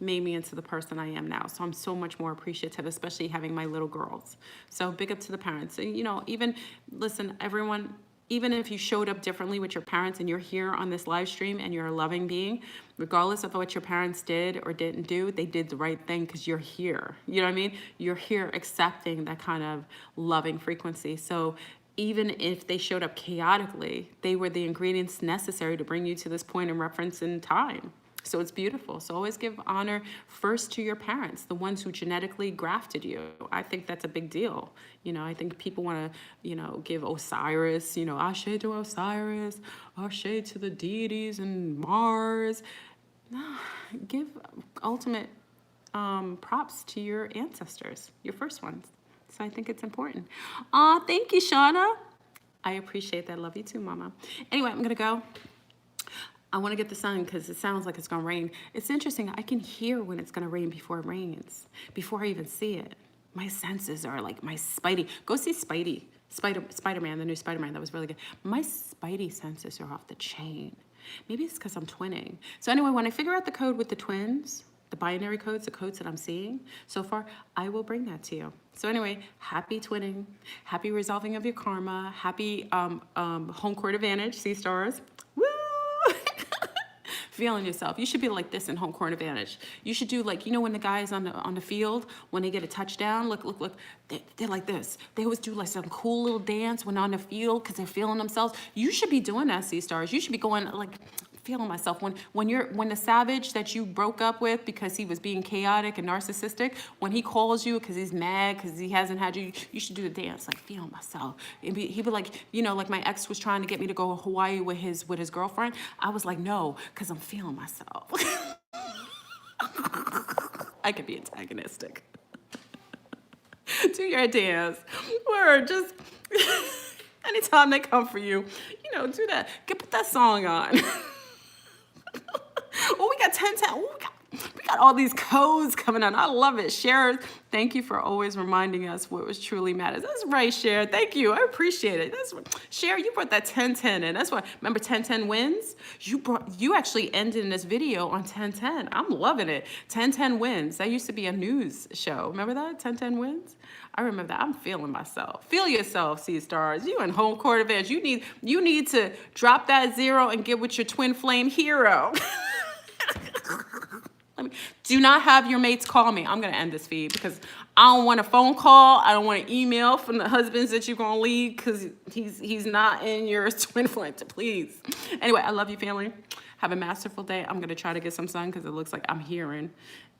made me into the person I am now. So I'm so much more appreciative, especially having my little girls. So big up to the parents. And, even, listen, everyone, even if you showed up differently with your parents and you're here on this live stream and you're a loving being, regardless of what your parents did or didn't do, they did the right thing because you're here. You know what I mean? You're here accepting that kind of loving frequency. So even if they showed up chaotically, they were the ingredients necessary to bring you to this point in reference in time. So it's beautiful. So always give honor first to your parents, the ones who genetically grafted you. I think that's a big deal. You know, I think people want to, you know, give Osiris, you know, Ashe to Osiris, Ashe to the deities and Mars. No, give ultimate props to your ancestors, your first ones. So I think it's important. Thank you, Shauna. I appreciate that. Love you too, Mama. Anyway, I'm going to go. I want to get the sun because it sounds like it's going to rain. It's interesting. I can hear when it's going to rain before it rains, before I even see it. My senses are like my Spidey. Go see Spider-Man, the new Spider-Man. That was really good. My Spidey senses are off the chain. Maybe it's because I'm twinning. So anyway, when I figure out the code with the twins, the binary codes, the codes that I'm seeing so far, I will bring that to you. So anyway, happy twinning, happy resolving of your karma, happy home court advantage, sea stars. Woo! Feeling yourself. You should be like this in home court advantage. You should do like, you know, when the guys on the field, when they get a touchdown, look, they're like this. They always do like some cool little dance when on the field because they're feeling themselves. You should be doing that, sea stars. You should be going like, feeling myself. When the savage that you broke up with because he was being chaotic and narcissistic, when he calls you because he's mad because he hasn't had you, you should do the dance like feeling myself. He'd be like, you know, like my ex was trying to get me to go to Hawaii with his girlfriend. I was like, no, because I'm feeling myself. I could be antagonistic. Do your dance. Or just anytime they come for you, you know, do that. Put that song on. Oh, we got 10. Oh, we got all these codes coming on. I love it. Cher, thank you for always reminding us what was truly matters. That's right, Cher. Thank you. I appreciate it. Cher, you brought that 10-10 in. That's why. Remember 10-10 wins? You actually ended in this video on 10-10. I'm loving it. 10-10 wins. That used to be a news show. Remember that? 10-10 wins? I remember that. I'm feeling myself. Feel yourself, sea stars. You in home court advantage. You need to drop that 0 and get with your twin flame hero. Do not have your mates call me. I'm going to end this feed because I don't want a phone call. I don't want an email from the husbands that you're going to leave because he's not in your twin flame. Please. Anyway, I love you, family. Have a masterful day. I'm going to try to get some sun because it looks like I'm hearing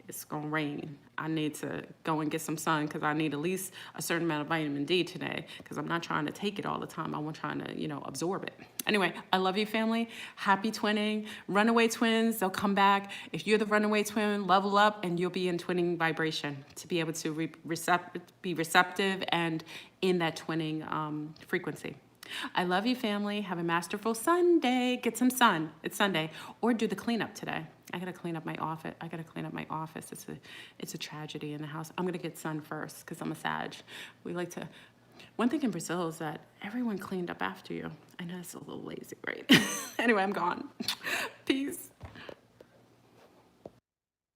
it's going to rain. I need to go and get some sun because I need at least a certain amount of vitamin D today because I'm not trying to take it all the time. I'm trying to, you know, absorb it. Anyway, I love you, family. Happy twinning. Runaway twins, they'll come back. If you're the runaway twin, level up and you'll be in twinning vibration to be able to be receptive and in that twinning frequency. I love you, family. Have a masterful Sunday. Get some sun. It's Sunday. Or do the cleanup today. I gotta clean up my office. It's a tragedy in the house. I'm gonna get sun first because I'm a Sag. We like to. One thing in Brazil is that everyone cleaned up after you. I know it's a little lazy, right? Anyway, I'm gone. Peace.